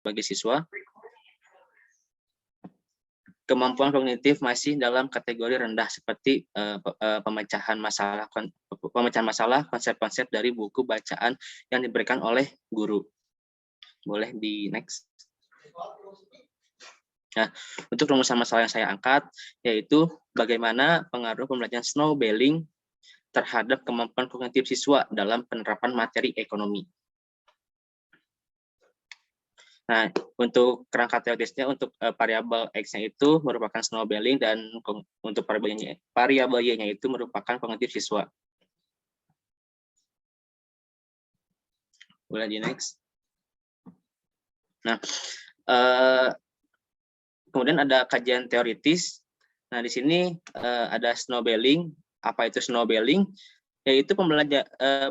bagi siswa. Kemampuan kognitif masih dalam kategori rendah seperti pemecahan masalah, konsep-konsep dari buku bacaan yang diberikan oleh guru. Boleh di next. Nah, untuk rumusan masalah yang saya angkat, yaitu bagaimana pengaruh pembelajaran snowballing terhadap kemampuan kognitif siswa dalam penerapan materi ekonomi. Nah, untuk kerangka teoritisnya untuk variabel X-nya itu merupakan snowballing dan untuk variabel Y-nya itu merupakan kognitif siswa. Boleh di next. Nah, kemudian ada kajian teoritis. Nah, di sini ada snowballing. Apa itu snowballing? Yaitu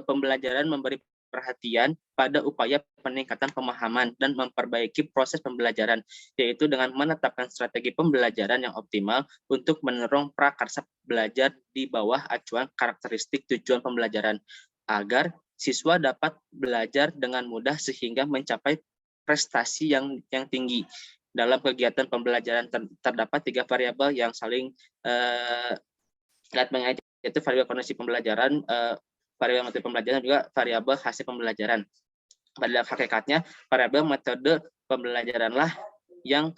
pembelajaran memberi perhatian pada upaya peningkatan pemahaman dan memperbaiki proses pembelajaran, yaitu dengan menetapkan strategi pembelajaran yang optimal untuk mendorong prakarsa belajar di bawah acuan karakteristik tujuan pembelajaran, agar siswa dapat belajar dengan mudah sehingga mencapai prestasi yang tinggi. Dalam kegiatan pembelajaran terdapat 3 variabel yang saling yaitu variabel kondisi pembelajaran, variabel metode pembelajaran, juga variabel hasil pembelajaran. Pada hakikatnya, variabel metode pembelajaranlah yang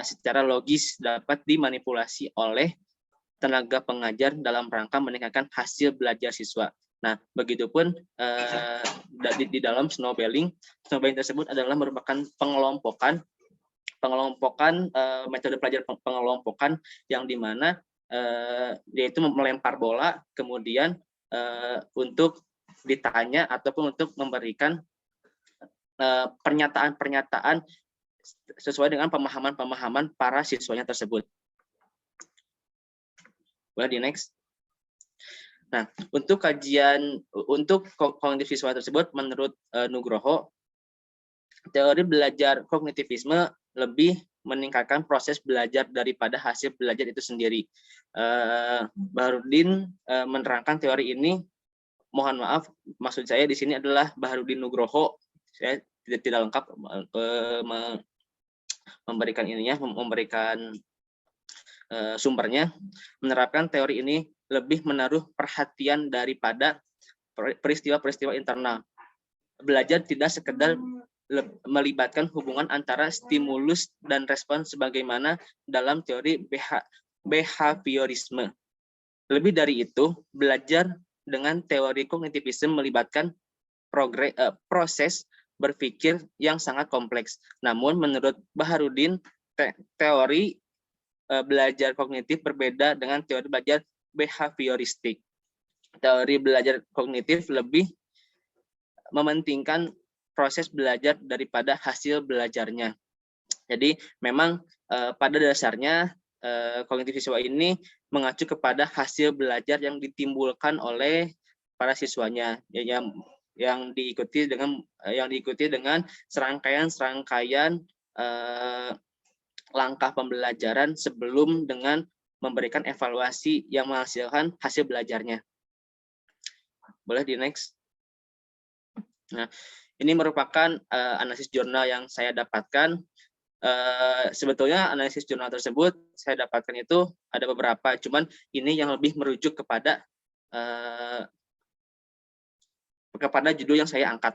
secara logis dapat dimanipulasi oleh tenaga pengajar dalam rangka meningkatkan hasil belajar siswa. Nah, begitupun di dalam snowballing tersebut adalah merupakan pengelompokan metode pelajaran pengelompokan yang dimana yaitu melempar bola, kemudian untuk ditanya ataupun untuk memberikan pernyataan-pernyataan sesuai dengan pemahaman-pemahaman para siswanya tersebut. Boleh di next. Nah, untuk kajian untuk kognitif siswa tersebut, menurut Nugroho, teori belajar kognitivisme lebih meningkatkan proses belajar daripada hasil belajar itu sendiri. Baharudin menerangkan teori ini, mohon maaf, maksud saya di sini adalah Baharudin Nugroho. Saya tidak lengkap memberikan sumbernya. Menerapkan teori ini lebih menaruh perhatian daripada peristiwa-peristiwa internal. Belajar tidak sekedar melibatkan hubungan antara stimulus dan respon sebagaimana dalam teori behaviorisme. Lebih dari itu, belajar dengan teori kognitivisme melibatkan proses berpikir yang sangat kompleks. Namun menurut Baharudin, teori belajar kognitif berbeda dengan teori belajar behavioristik. Teori belajar kognitif lebih mementingkan proses belajar daripada hasil belajarnya. Jadi memang pada dasarnya kognitif siswa ini mengacu kepada hasil belajar yang ditimbulkan oleh para siswanya, yang diikuti dengan serangkaian langkah pembelajaran sebelum dengan memberikan evaluasi yang menghasilkan hasil belajarnya. Boleh di next. Nah, ini merupakan analisis jurnal yang saya dapatkan. Sebetulnya analisis jurnal tersebut saya dapatkan itu ada beberapa, cuman ini yang lebih merujuk kepada judul yang saya angkat.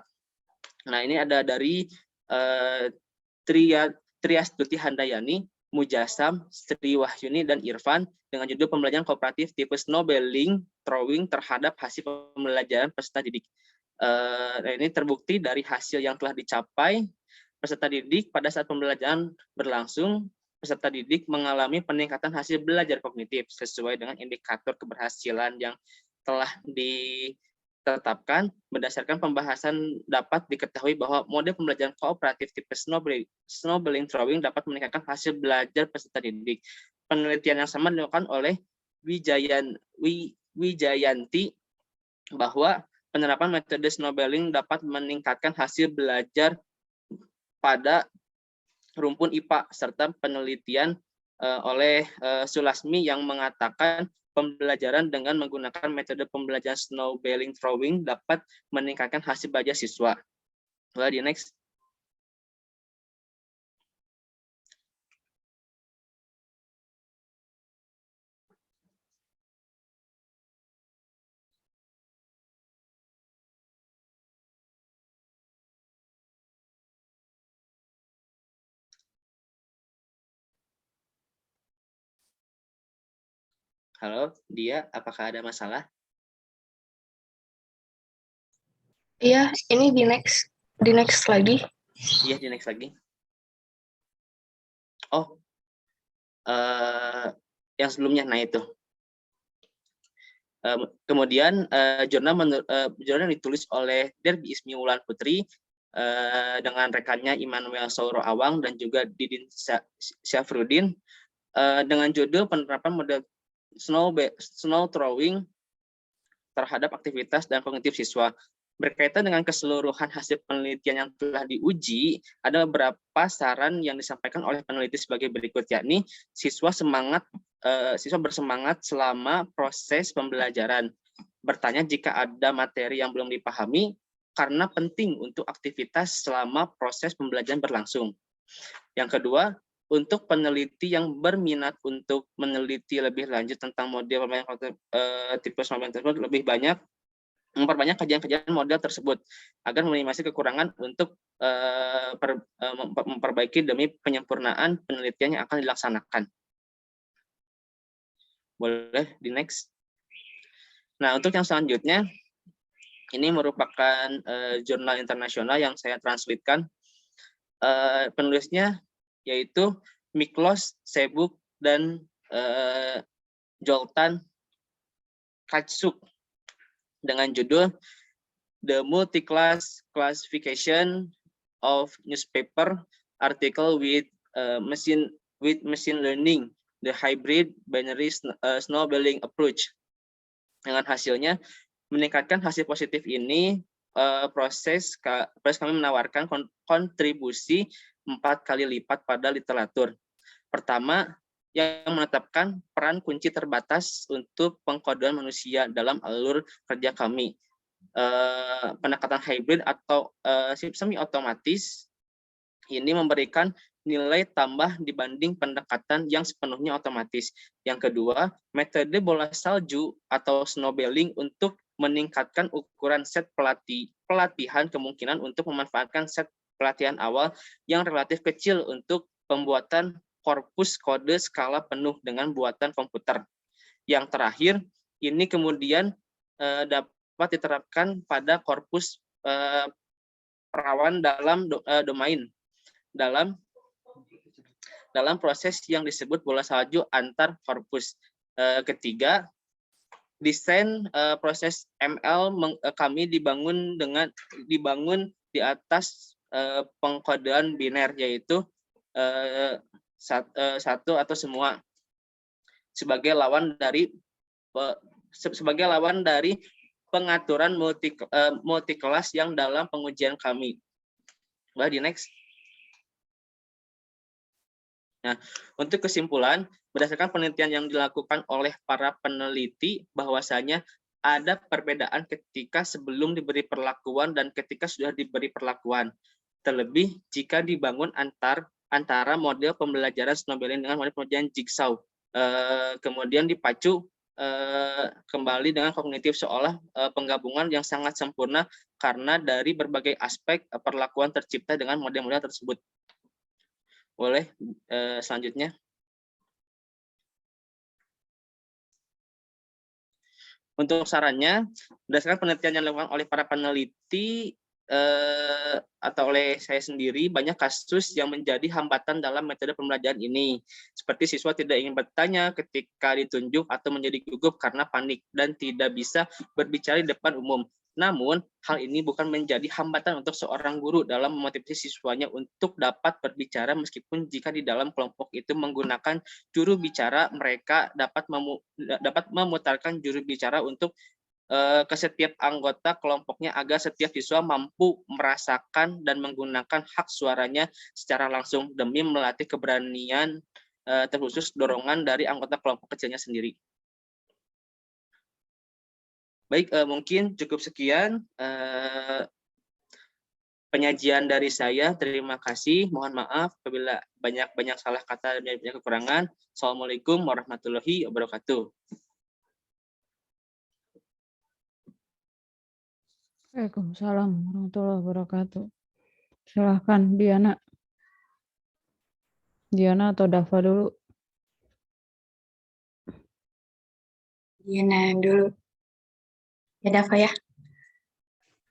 Nah, ini ada dari Triastuti Handayani, Mujasam, Sri Wahyuni, dan Irfan dengan judul pembelajaran kooperatif tipe snowballing drawing terhadap hasil pembelajaran peserta didik. Ini terbukti dari hasil yang telah dicapai peserta didik pada saat pembelajaran berlangsung. Peserta didik mengalami peningkatan hasil belajar kognitif sesuai dengan indikator keberhasilan yang telah ditetapkan. Berdasarkan pembahasan, dapat diketahui bahwa model pembelajaran kooperatif tipe snowballing drawing dapat meningkatkan hasil belajar peserta didik. Penelitian yang sama dilakukan oleh Wijayanti bahwa penerapan metode snowballing dapat meningkatkan hasil belajar pada rumpun IPA, serta penelitian oleh Sulasmi yang mengatakan pembelajaran dengan menggunakan metode pembelajaran snowballing drawing dapat meningkatkan hasil belajar siswa. Boleh di next. Halo, Dia, apakah ada masalah? Iya, ini di next lagi. Iya, di next lagi. Oh, yang sebelumnya, nah itu. Kemudian jurnal ditulis oleh Derby Ismi Wulan Putri dengan rekannya Immanuel Sauro Awang dan juga Didin Syafruddin dengan judul penerapan model snow throwing terhadap aktivitas dan kognitif siswa. Berkaitan dengan keseluruhan hasil penelitian yang telah diuji, ada beberapa saran yang disampaikan oleh peneliti sebagai berikut, yakni siswa bersemangat selama proses pembelajaran, bertanya jika ada materi yang belum dipahami, karena penting untuk aktivitas selama proses pembelajaran berlangsung. Yang kedua, untuk peneliti yang berminat untuk meneliti lebih lanjut tentang model tipe tersebut, lebih banyak memperbanyak kajian-kajian model tersebut agar meminimasi kekurangan untuk memperbaiki demi penyempurnaan penelitian yang akan dilaksanakan. Boleh di next. Nah, untuk yang selanjutnya, ini merupakan jurnal internasional yang saya translatekan. Penulisnya yaitu Miklos Sebuk dan Joltan Katsuk dengan judul The Multi-Class Classification of Newspaper Article with Machine Learning, the Hybrid Binary Snowballing Approach. Dengan hasilnya meningkatkan hasil positif ini, proses kami menawarkan kontribusi 4 kali lipat pada literatur. Pertama, yang menetapkan peran kunci terbatas untuk pengkodean manusia dalam alur kerja kami. Pendekatan hybrid atau semi otomatis ini memberikan nilai tambah dibanding pendekatan yang sepenuhnya otomatis. Yang kedua, metode bola salju atau snowballing untuk meningkatkan ukuran set pelatihan kemungkinan untuk memanfaatkan set pelatihan awal yang relatif kecil untuk pembuatan korpus kode skala penuh dengan buatan komputer. Yang terakhir, ini kemudian dapat diterapkan pada korpus perawan dalam domain dalam proses yang disebut bola salju antar korpus. Ketiga, desain proses ML kami dibangun di atas pengkodean biner, yaitu satu atau semua sebagai lawan dari pengaturan multi kelas yang dalam pengujian kami. Di next. Nah, untuk kesimpulan, berdasarkan penelitian yang dilakukan oleh para peneliti, bahwasanya ada perbedaan ketika sebelum diberi perlakuan dan ketika sudah diberi perlakuan. Terlebih jika dibangun antara model pembelajaran snowballing dengan model pembelajaran jigsaw. Kemudian dipacu kembali dengan kognitif seolah penggabungan yang sangat sempurna karena dari berbagai aspek perlakuan tercipta dengan model-model tersebut. Boleh selanjutnya. Untuk sarannya, berdasarkan penelitian yang dilakukan oleh para peneliti atau oleh saya sendiri, banyak kasus yang menjadi hambatan dalam metode pembelajaran ini. Seperti siswa tidak ingin bertanya ketika ditunjuk atau menjadi gugup karena panik dan tidak bisa berbicara di depan umum. Namun, hal ini bukan menjadi hambatan untuk seorang guru dalam memotivasi siswanya untuk dapat berbicara meskipun jika di dalam kelompok itu menggunakan juru bicara, mereka dapat memutarkan juru bicara untuk ke setiap anggota kelompoknya agar setiap siswa mampu merasakan dan menggunakan hak suaranya secara langsung demi melatih keberanian terkhusus dorongan dari anggota kelompok kecilnya sendiri. Baik, mungkin cukup sekian penyajian dari saya. Terima kasih. Mohon maaf apabila banyak salah kata dan banyak kekurangan. Assalamualaikum warahmatullahi wabarakatuh. Waalaikumsalam warahmatullahi wabarakatuh. Silahkan Diana. Diana atau Dava dulu. Diana dulu. Ya, Dava ya.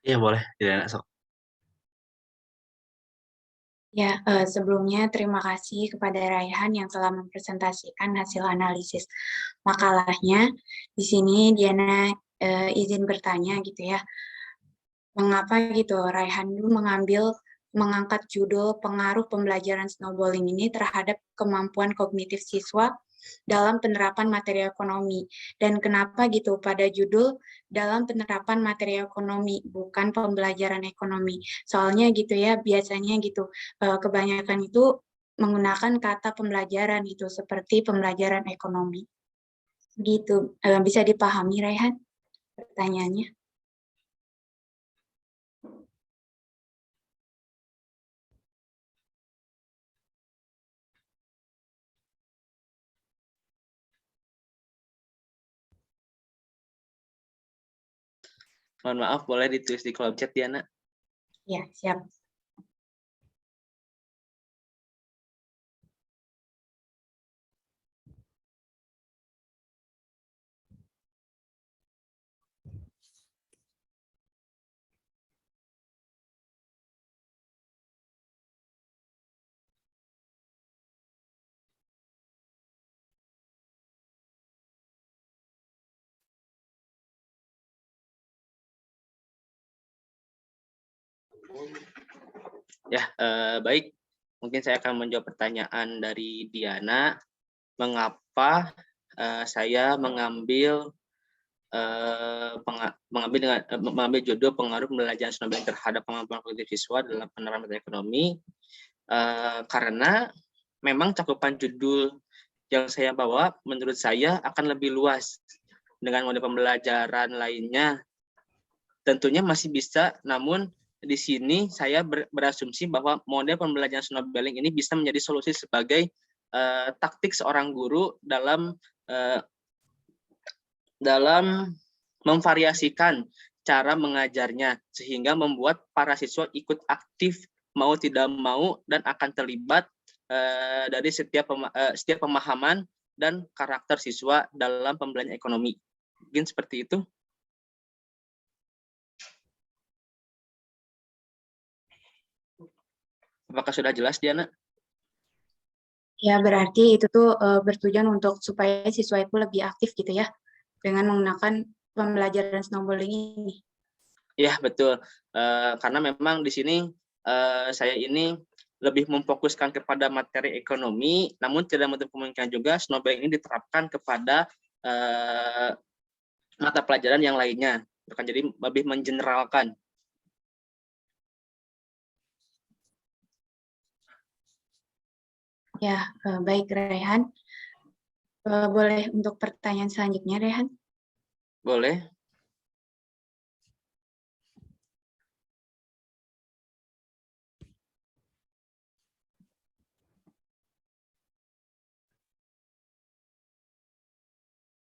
Iya boleh, Diana sok. Ya, sebelumnya terima kasih kepada Raihan yang telah mempresentasikan hasil analisis makalahnya. Di sini Diana izin bertanya gitu ya, mengapa gitu Raihan mengangkat judul pengaruh pembelajaran snowballing ini terhadap kemampuan kognitif siswa dalam penerapan materi ekonomi, dan kenapa gitu pada judul dalam penerapan materi ekonomi bukan pembelajaran ekonomi. Soalnya gitu ya, biasanya gitu kebanyakan itu menggunakan kata pembelajaran gitu seperti pembelajaran ekonomi gitu. Bisa dipahami Raihan pertanyaannya? Mohon maaf, boleh ditulis di kolom chat, Diana? Ya, siap. Ya, baik. Mungkin saya akan menjawab pertanyaan dari Diana. Mengapa saya mengambil judul pengaruh pembelajaran snowballing terhadap kemampuan kognitif siswa dalam penerapan materi ekonomi? Karena memang cakupan judul yang saya bawa menurut saya akan lebih luas dengan model pembelajaran lainnya. Tentunya masih bisa, namun di sini saya berasumsi bahwa model pembelajaran snowballing ini bisa menjadi solusi sebagai taktik seorang guru dalam memvariasikan cara mengajarnya sehingga membuat para siswa ikut aktif mau tidak mau dan akan terlibat dari setiap pemahaman dan karakter siswa dalam pembelajaran ekonomi. Mungkin seperti itu. Apakah sudah jelas, Diana? Ya, berarti itu tuh bertujuan untuk supaya siswa itu lebih aktif gitu ya, dengan menggunakan pembelajaran snowballing ini. Ya, betul. Karena memang di sini saya ini lebih memfokuskan kepada materi ekonomi, namun tidak menutup kemungkinan juga snowballing ini diterapkan kepada mata pelajaran yang lainnya. Jadi lebih mengeneralkan. Ya, baik Rehan. Boleh untuk pertanyaan selanjutnya, Rehan? Boleh.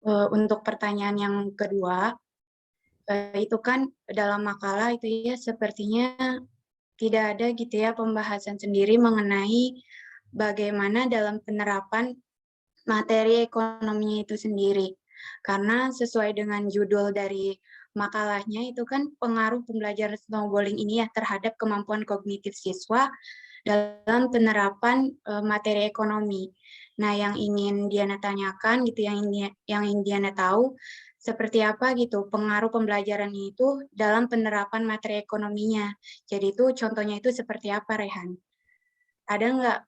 Untuk pertanyaan yang kedua, itu kan dalam makalah itu ya sepertinya tidak ada gitu ya pembahasan sendiri mengenai bagaimana dalam penerapan materi ekonominya itu sendiri. Karena sesuai dengan judul dari makalahnya itu kan pengaruh pembelajaran snowballing ini ya terhadap kemampuan kognitif siswa dalam penerapan materi ekonomi. Nah, yang ingin Diana tanyakan gitu, yang ingin Diana tahu seperti apa gitu pengaruh pembelajaran itu dalam penerapan materi ekonominya. Jadi itu contohnya itu seperti apa, Rehan? Ada nggak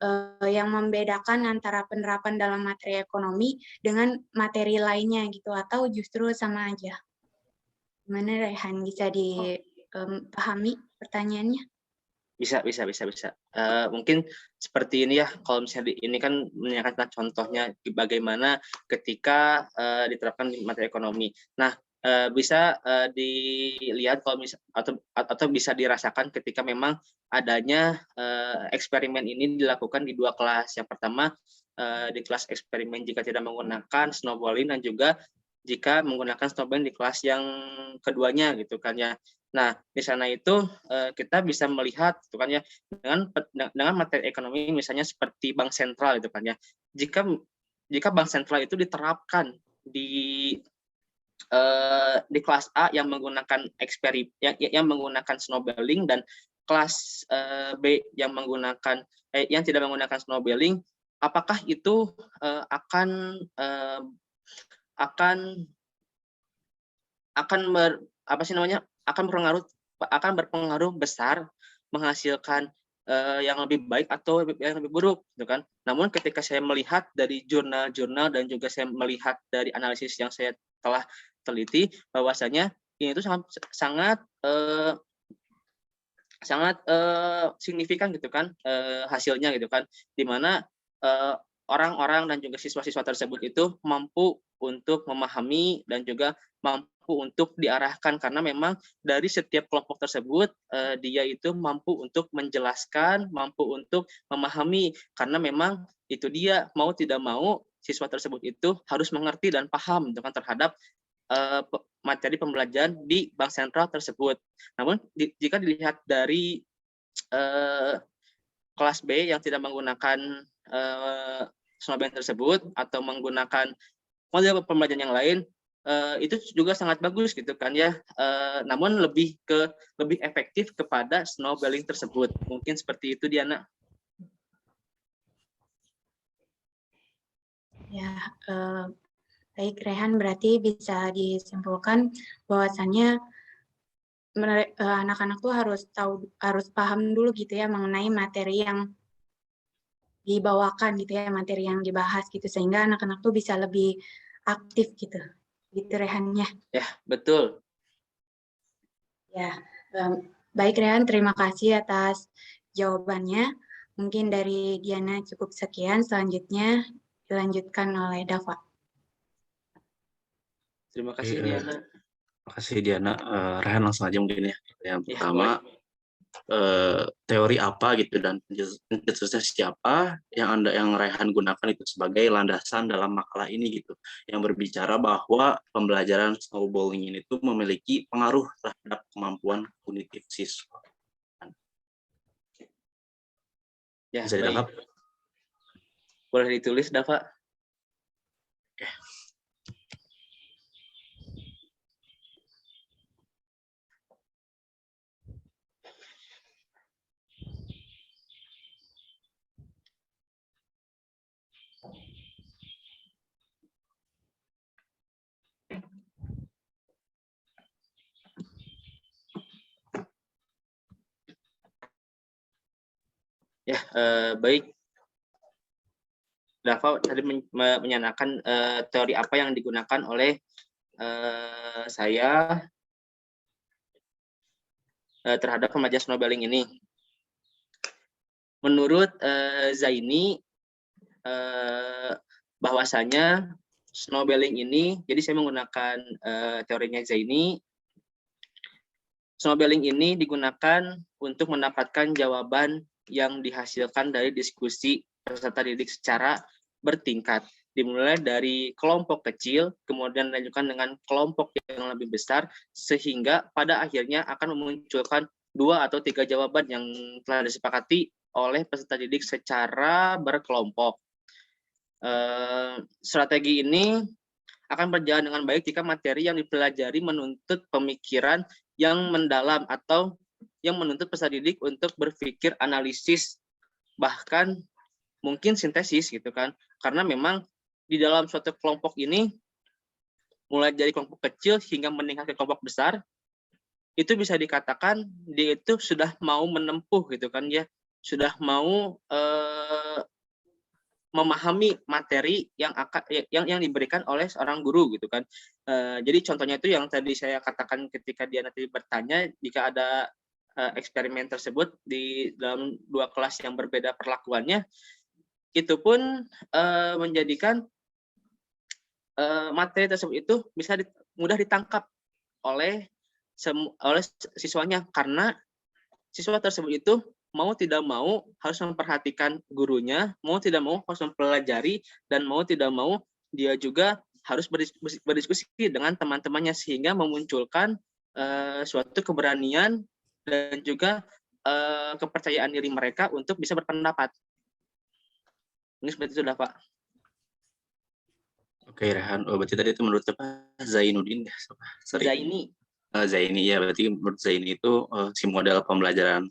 yang membedakan antara penerapan dalam materi ekonomi dengan materi lainnya gitu, atau justru sama aja? Gimana Rehan, bisa dipahami pertanyaannya? Bisa. Mungkin seperti ini ya, kalau misalnya ini kan menanyakan contohnya bagaimana ketika diterapkan di materi ekonomi. Nah, bisa dilihat kalau atau bisa dirasakan ketika memang adanya eksperimen ini dilakukan di dua kelas. Yang pertama di kelas eksperimen jika tidak menggunakan snowballing, dan juga jika menggunakan snowballing di kelas yang keduanya gitu kan ya. Nah, di sana itu kita bisa melihat gitu kan ya, dengan materi ekonomi misalnya seperti bank sentral gitu kan ya. Jika bank sentral itu diterapkan di di kelas A yang menggunakan yang menggunakan snowballing, dan kelas B yang menggunakan yang tidak menggunakan snowballing, apakah itu akan akan berpengaruh besar menghasilkan yang lebih baik atau yang lebih buruk, gitu kan? Namun ketika saya melihat dari jurnal-jurnal dan juga saya melihat dari analisis yang saya telah teliti, bahwasanya ini itu sangat signifikan, gitu kan, hasilnya, gitu kan, di mana orang-orang dan juga siswa-siswa tersebut itu mampu untuk memahami dan juga mampu untuk diarahkan, karena memang dari setiap kelompok tersebut dia itu mampu untuk menjelaskan, mampu untuk memahami, karena memang itu dia mau tidak mau siswa tersebut itu harus mengerti dan paham dengan terhadap materi pembelajaran di bank sentral tersebut. Namun jika dilihat dari kelas B yang tidak menggunakan snowballing tersebut atau menggunakan model pembelajaran yang lain, itu juga sangat bagus, gitu kan ya. Namun lebih efektif kepada snowballing tersebut. Mungkin seperti itu, Diana. Ya, baik Rehan, berarti bisa disimpulkan bahwasannya anak-anak tuh harus paham dulu gitu ya mengenai materi yang dibawakan gitu ya, materi yang dibahas gitu, sehingga anak-anak tuh bisa lebih aktif gitu Rehannya. Ya, betul. Ya, baik Rehan, terima kasih atas jawabannya. Mungkin dari Diana cukup sekian, selanjutnya dilanjutkan oleh Dava. Terima kasih, Diana. Terima kasih Diana. Rehan langsung aja mungkin ya. Yang Ya, pertama, teori apa gitu dan pencetusnya siapa yang Rehan gunakan itu sebagai landasan dalam makalah ini gitu, yang berbicara bahwa pembelajaran snowballing ini tuh memiliki pengaruh terhadap kemampuan kognitif siswa. Ya, Bisa ditangkap? Boleh ditulis, Dava. Oke. Ya, baik. Dava tadi menyatakan teori apa yang digunakan oleh saya terhadap pembelajaran snowballing ini. Menurut Zaini, bahwasanya snowballing ini, jadi saya menggunakan teorinya Zaini, snowballing ini digunakan untuk mendapatkan jawaban yang dihasilkan dari diskusi peserta didik secara bertingkat, dimulai dari kelompok kecil, kemudian dilanjutkan dengan kelompok yang lebih besar, sehingga pada akhirnya akan memunculkan 2 atau 3 jawaban yang telah disepakati oleh peserta didik secara berkelompok. Strategi ini akan berjalan dengan baik jika materi yang dipelajari menuntut pemikiran yang mendalam atau yang menuntut peserta didik untuk berpikir analisis, bahkan mungkin sintesis, gitu kan. Karena memang di dalam suatu kelompok ini, mulai dari kelompok kecil hingga meningkat ke kelompok besar, itu bisa dikatakan dia itu sudah mau menempuh, gitu kan ya, sudah mau memahami materi yang diberikan oleh seorang guru, gitu kan. Jadi contohnya itu yang tadi saya katakan ketika dia nanti bertanya, jika ada eksperimen tersebut di dalam 2 kelas yang berbeda perlakuannya, itu pun menjadikan materi tersebut itu bisa mudah ditangkap oleh siswanya, karena siswa tersebut itu mau tidak mau harus memperhatikan gurunya, mau tidak mau harus mempelajari, dan mau tidak mau dia juga harus berdiskusi dengan teman-temannya, sehingga memunculkan suatu keberanian dan juga kepercayaan diri mereka untuk bisa berpendapat. Ini seperti itu, Pak. Oke, Rehan. Oh, berarti tadi itu menurut siapa? Zainuddin ya? Sorry. Zaini. Zaini ya, berarti menurut Zaini itu si model pembelajaran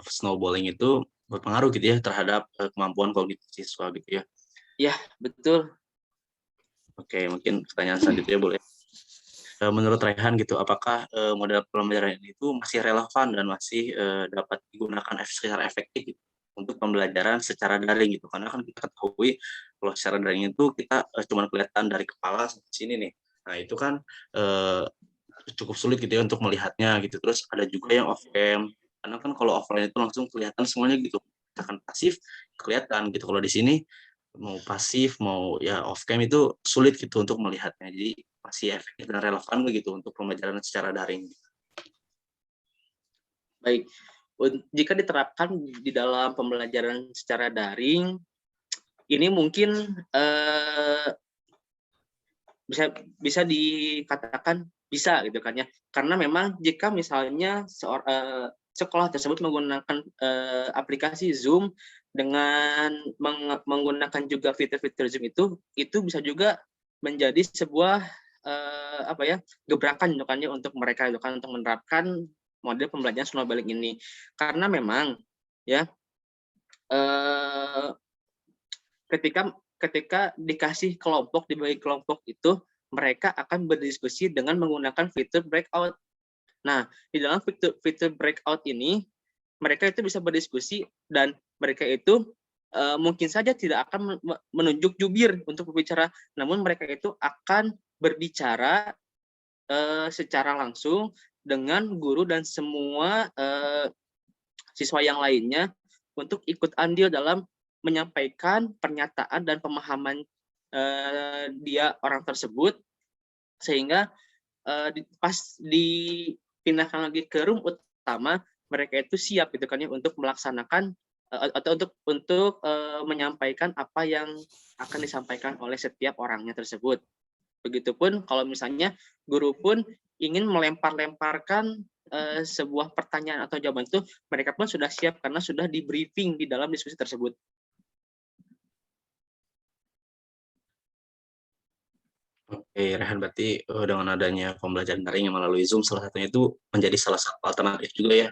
snowballing itu berpengaruh gitu ya terhadap kemampuan kognitif siswa gitu ya. Ya, betul. Oke, mungkin pertanyaan selanjutnya boleh. Menurut Rehan gitu, apakah model pembelajaran itu masih relevan dan masih dapat digunakan secara efektif gitu, untuk pembelajaran secara daring gitu? Karena kan kita ketahui kalau secara daring itu kita cuma kelihatan dari kepala sampai sini nih. Nah itu kan cukup sulit gitu ya untuk melihatnya gitu. Terus ada juga yang off cam, karena kan kalau offline itu langsung kelihatan semuanya gitu. Misalkan pasif kelihatan gitu. Kalau di sini mau pasif mau ya off cam itu sulit gitu untuk melihatnya. Jadi masih efektif dan relevan begitu untuk pembelajaran secara daring. Baik, jika diterapkan di dalam pembelajaran secara daring, ini mungkin bisa dikatakan bisa gitu kan ya, karena memang jika misalnya sekolah tersebut menggunakan aplikasi Zoom dengan menggunakan juga fitur-fitur Zoom itu bisa juga menjadi sebuah gebrakan gitu kan ya untuk mereka gitu kan, untuk menerapkan model pembelajaran snowballing ini, karena memang ya ketika dikasih kelompok, dibagi kelompok itu mereka akan berdiskusi dengan menggunakan fitur breakout. Nah, di dalam fitur breakout ini mereka itu bisa berdiskusi dan mereka itu mungkin saja tidak akan menunjuk jubir untuk berbicara, namun mereka itu akan berbicara secara langsung dengan guru dan semua siswa yang lainnya untuk ikut andil dalam menyampaikan pernyataan dan pemahaman dia orang tersebut, sehingga pas dipindahkan lagi ke room utama mereka itu siap gitu kan ya untuk melaksanakan atau untuk menyampaikan apa yang akan disampaikan oleh setiap orangnya tersebut. Begitupun kalau misalnya guru pun ingin melempar-lemparkan sebuah pertanyaan atau jawaban itu, mereka pun sudah siap karena sudah di briefing di dalam diskusi tersebut. Oke, Rehan, berarti dengan adanya pembelajaran daring yang melalui Zoom salah satunya itu menjadi salah satu alternatif juga ya,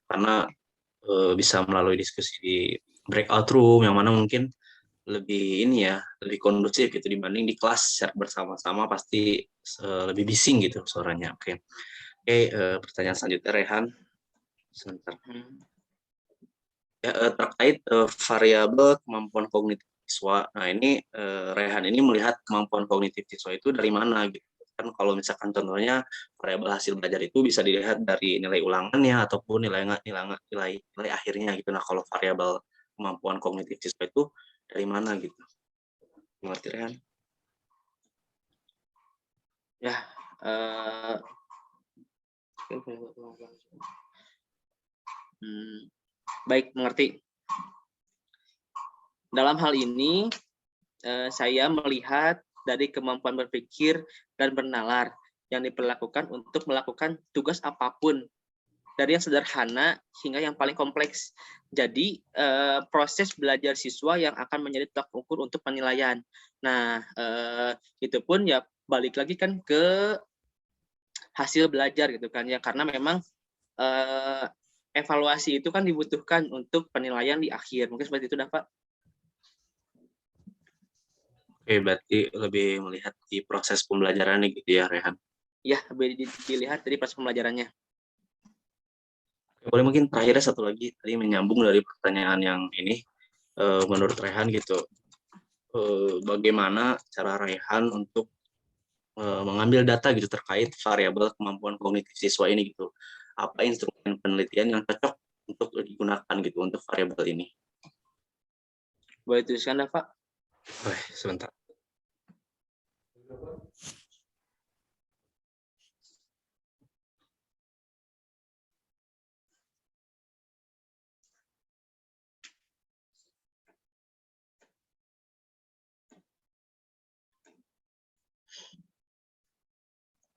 karena bisa melalui diskusi di breakout room yang mana mungkin lebih ini ya, lebih kondusif gitu dibanding di kelas secara bersama-sama pasti lebih bising gitu suaranya. Oke, pertanyaan selanjutnya Rehan, sebentar. Ya, terkait variabel kemampuan kognitif siswa. Nah ini Rehan ini melihat kemampuan kognitif siswa itu dari mana gitu. Kan kalau misalkan contohnya variabel hasil belajar itu bisa dilihat dari nilai ulangannya ataupun nilai akhirnya gitu. Nah kalau variabel kemampuan kognitif siswa itu dari mana gitu? Mengerti Rehan? Ya, baik, mengerti. Dalam hal ini saya melihat dari kemampuan berpikir dan bernalar yang diperlakukan untuk melakukan tugas apapun, dari yang sederhana hingga yang paling kompleks. Jadi proses belajar siswa yang akan menjadi tolak ukur untuk penilaian. Nah, itu pun ya balik lagi kan ke hasil belajar gitu kan ya, karena memang evaluasi itu kan dibutuhkan untuk penilaian di akhir. Mungkin seperti itu, Pak. Oke, berarti lebih melihat di proses pembelajarannya gitu ya, Rehan? Ya, lebih dilihat dari proses pembelajarannya. Boleh mungkin terakhirnya satu lagi, tadi menyambung dari pertanyaan yang ini, menurut Rehan gitu, bagaimana cara Rehan untuk mengambil data gitu terkait variabel kemampuan kognitif siswa ini gitu? Apa instrumen penelitian yang cocok untuk digunakan gitu untuk variabel ini? Boleh tuliskan, Pak? Sebentar.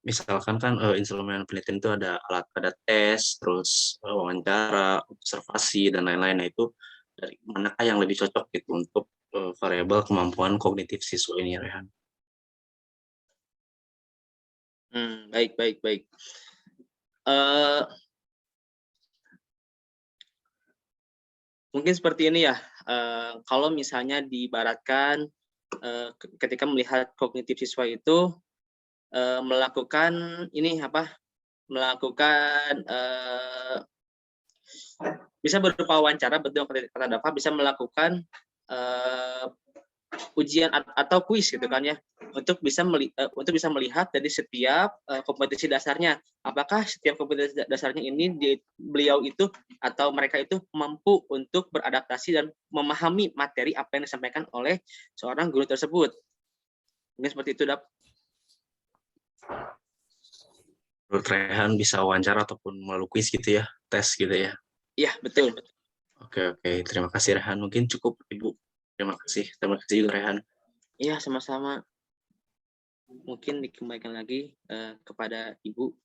Misalkan kan instrumen penelitian itu ada tes, terus wawancara, observasi dan lain-lain. Nah itu dari manakah yang lebih cocok gitu untuk variabel kemampuan kognitif siswa ini, Rehan? Baik, baik, baik. Eh, Mungkin seperti ini ya, kalau misalnya diibaratkan ketika melihat kognitif siswa itu melakukan ini apa, melakukan bisa berupa wawancara, betul kata Dava, bisa melakukan ujian atau kuis gitu kan ya, untuk bisa melihat dari setiap kompetensi dasarnya, apakah setiap kompetensi dasarnya ini beliau itu atau mereka itu mampu untuk beradaptasi dan memahami materi apa yang disampaikan oleh seorang guru tersebut. Mungkin seperti itu, Dap. Menurut Rehan bisa wawancara ataupun melalui kuis gitu ya, tes gitu ya. Iya, betul. Oke, terima kasih Rehan. Mungkin cukup Ibu. Terima kasih juga Rehan. Iya, sama-sama. Mungkin dikembalikan lagi kepada Ibu.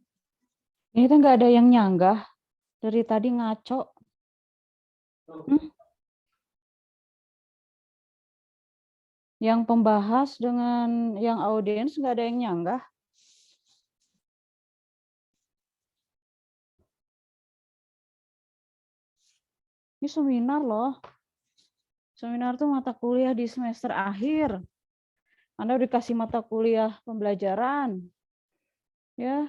Ini tuh nggak ada yang nyanggah. Dari tadi ngaco. Yang pembahas dengan yang audiens nggak ada yang nyanggah. Ini seminar loh. Seminar tuh mata kuliah di semester akhir. Anda udah dikasih mata kuliah pembelajaran. Ya.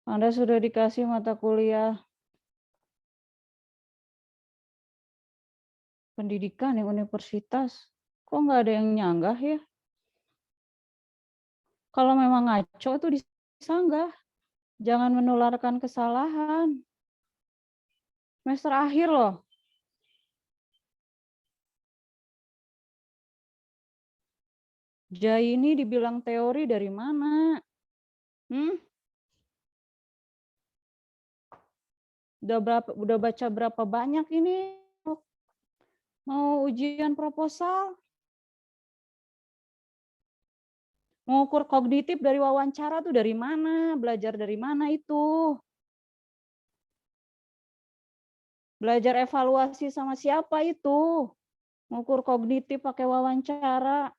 Anda sudah dikasih mata kuliah pendidikan di universitas. Kok nggak ada yang nyanggah ya? Kalau memang ngaco itu disanggah. Jangan menularkan kesalahan. Semester akhir loh. Jai ini dibilang teori dari mana? Udah baca berapa banyak ini? Mau ujian proposal? Mengukur kognitif dari wawancara tuh dari mana? Belajar dari mana itu? Belajar evaluasi sama siapa itu? Mengukur kognitif pakai wawancara.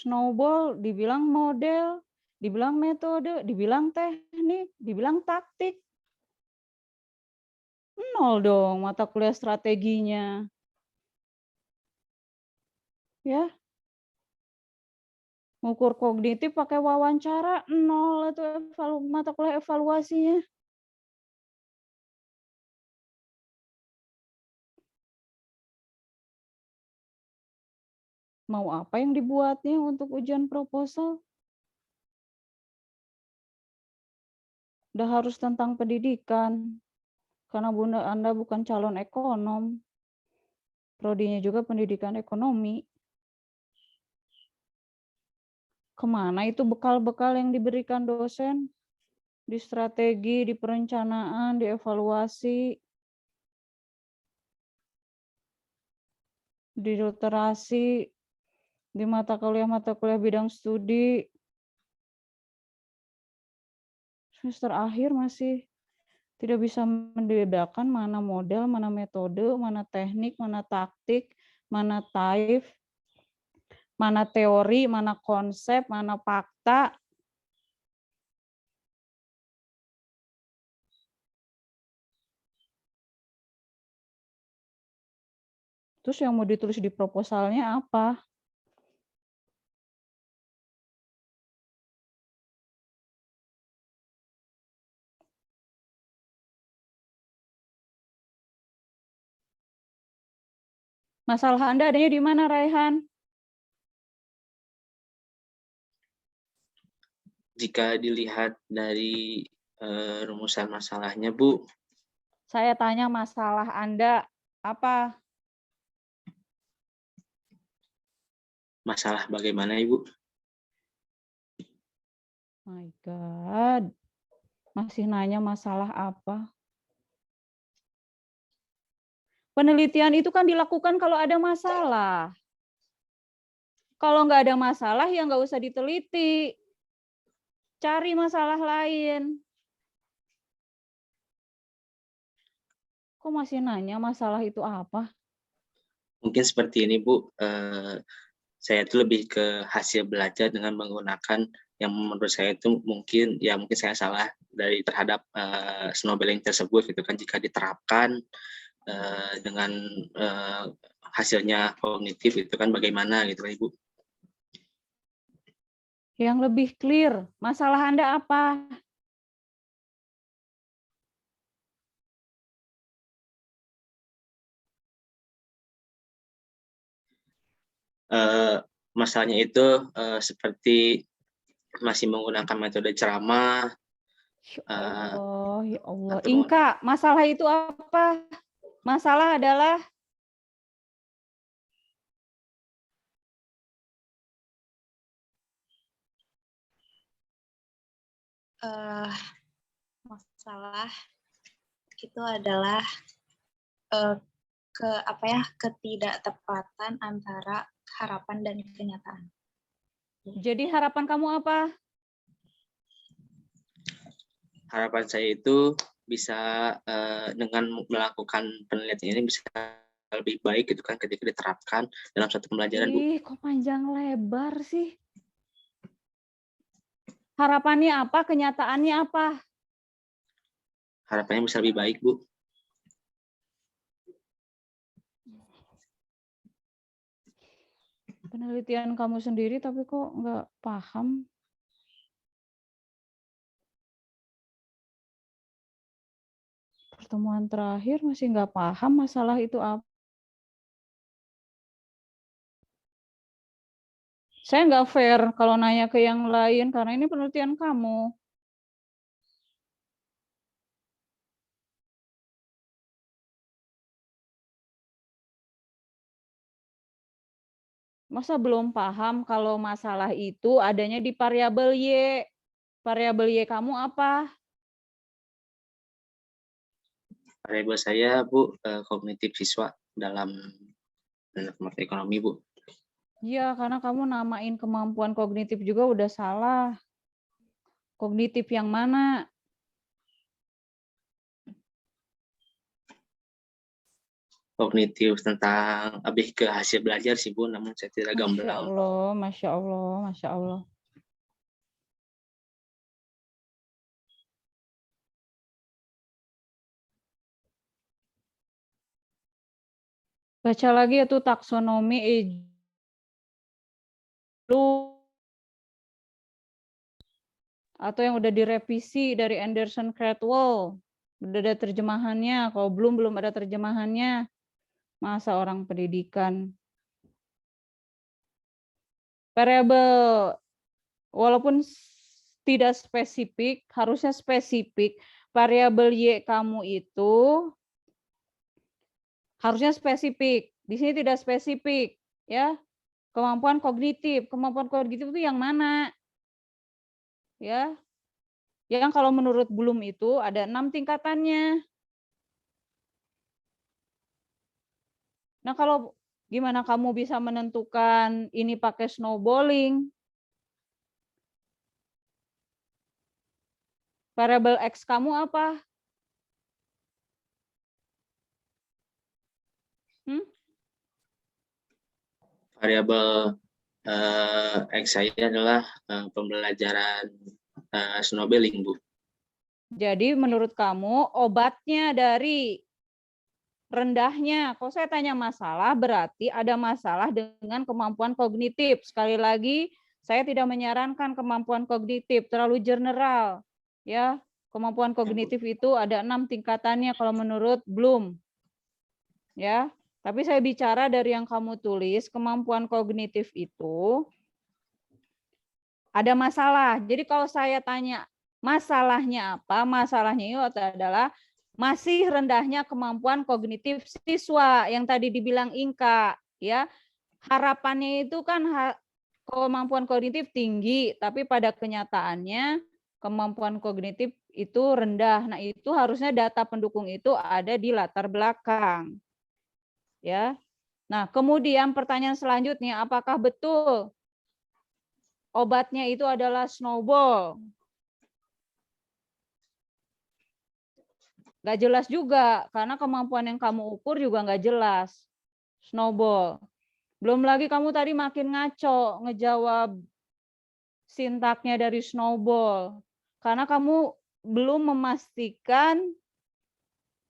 Snowball dibilang model, dibilang metode, dibilang teknik, dibilang taktik. Nol dong mata kuliah strateginya. Ya. Mengukur kognitif pakai wawancara, nol itu mata kuliah evaluasinya. Mau apa yang dibuatnya untuk ujian proposal? Udah harus tentang pendidikan. Karena Bunda Anda bukan calon ekonom. Prodinya juga pendidikan ekonomi. Kemana itu bekal-bekal yang diberikan dosen? Di strategi, di perencanaan, di evaluasi, di literasi, di mata kuliah bidang studi. Semester akhir masih tidak bisa membedakan mana model, mana metode, mana teknik, mana taktik, mana taif, mana teori, mana konsep, mana fakta. Terus yang mau ditulis di proposalnya apa? Masalah Anda adanya di mana, Raihan? Jika dilihat dari rumusan masalahnya, Bu. Saya tanya masalah Anda apa? Masalah bagaimana, Ibu? My God. Masih nanya masalah apa? Penelitian itu kan dilakukan kalau ada masalah. Kalau nggak ada masalah, ya nggak usah diteliti. Cari masalah lain. Kok masih nanya masalah itu apa? Mungkin seperti ini, Bu. Saya itu lebih ke hasil belajar dengan menggunakan yang menurut saya itu mungkin saya salah dari terhadap snowballing tersebut gitu kan, jika diterapkan dengan hasilnya kognitif itu kan bagaimana gitu kan, Ibu. Yang lebih clear, masalah Anda apa? Masalahnya itu seperti masih menggunakan metode ceramah. Ya Allah. Atau Inka, masalah itu apa? Masalah adalah masalah itu adalah ketidaktepatan antara harapan dan kenyataan. jadi harapan kamu apa? Harapan saya itu bisa dengan melakukan penelitian ini bisa lebih baik gitu kan ketika diterapkan dalam satu pembelajaran, Bu. Ih, kok panjang lebar sih? Harapannya apa? Kenyataannya apa? Harapannya bisa lebih baik, Bu. Penelitian kamu sendiri tapi kok nggak paham? Pertemuan terakhir masih nggak paham masalah itu apa? Saya nggak fair kalau nanya ke yang lain karena ini penelitian kamu. Masa belum paham kalau masalah itu adanya di variabel Y? Variabel Y kamu apa? Variabel saya, Bu, kognitif siswa dalam ekonomi, Bu. Iya, karena kamu namain kemampuan kognitif juga udah salah. Kognitif yang mana? Kognitif tentang lebih ke hasil belajar sih, Bu, namun saya tidak Masya gamblang. Allah, Masya Allah, Masya Allah. Baca lagi itu taksonomi atau yang udah direvisi dari Anderson Cradwell. Udah ada terjemahannya, kalau belum ada terjemahannya. Masa orang pendidikan. Variabel, walaupun tidak spesifik, harusnya spesifik. Variabel Y kamu itu harusnya spesifik. Di sini tidak spesifik, ya. Kemampuan kognitif itu yang mana? Ya. Yang kalau menurut Bloom itu ada 6 tingkatannya. Nah, kalau gimana kamu bisa menentukan ini pakai snowballing? Variabel X kamu apa? Variabel X saya adalah pembelajaran snowballing, Bu. Jadi menurut kamu obatnya dari rendahnya, kalau saya tanya masalah berarti ada masalah dengan kemampuan kognitif. Sekali lagi, saya tidak menyarankan kemampuan kognitif, terlalu general. Ya, kemampuan kognitif itu ada 6 tingkatannya kalau menurut Bloom. Ya, tapi saya bicara dari yang kamu tulis, kemampuan kognitif itu ada masalah. Jadi kalau saya tanya masalahnya apa? Masalahnya itu adalah masih rendahnya kemampuan kognitif siswa yang tadi dibilang Inka, ya. Harapannya itu kan kemampuan kognitif tinggi, tapi pada kenyataannya kemampuan kognitif itu rendah. Nah, itu harusnya data pendukung itu ada di latar belakang. Ya. Nah, kemudian pertanyaan selanjutnya, apakah betul obatnya itu adalah snowball? Nggak jelas juga, karena kemampuan yang kamu ukur juga nggak jelas. Snowball. Belum lagi kamu tadi makin ngaco ngejawab sintaknya dari snowball. Karena kamu belum memastikan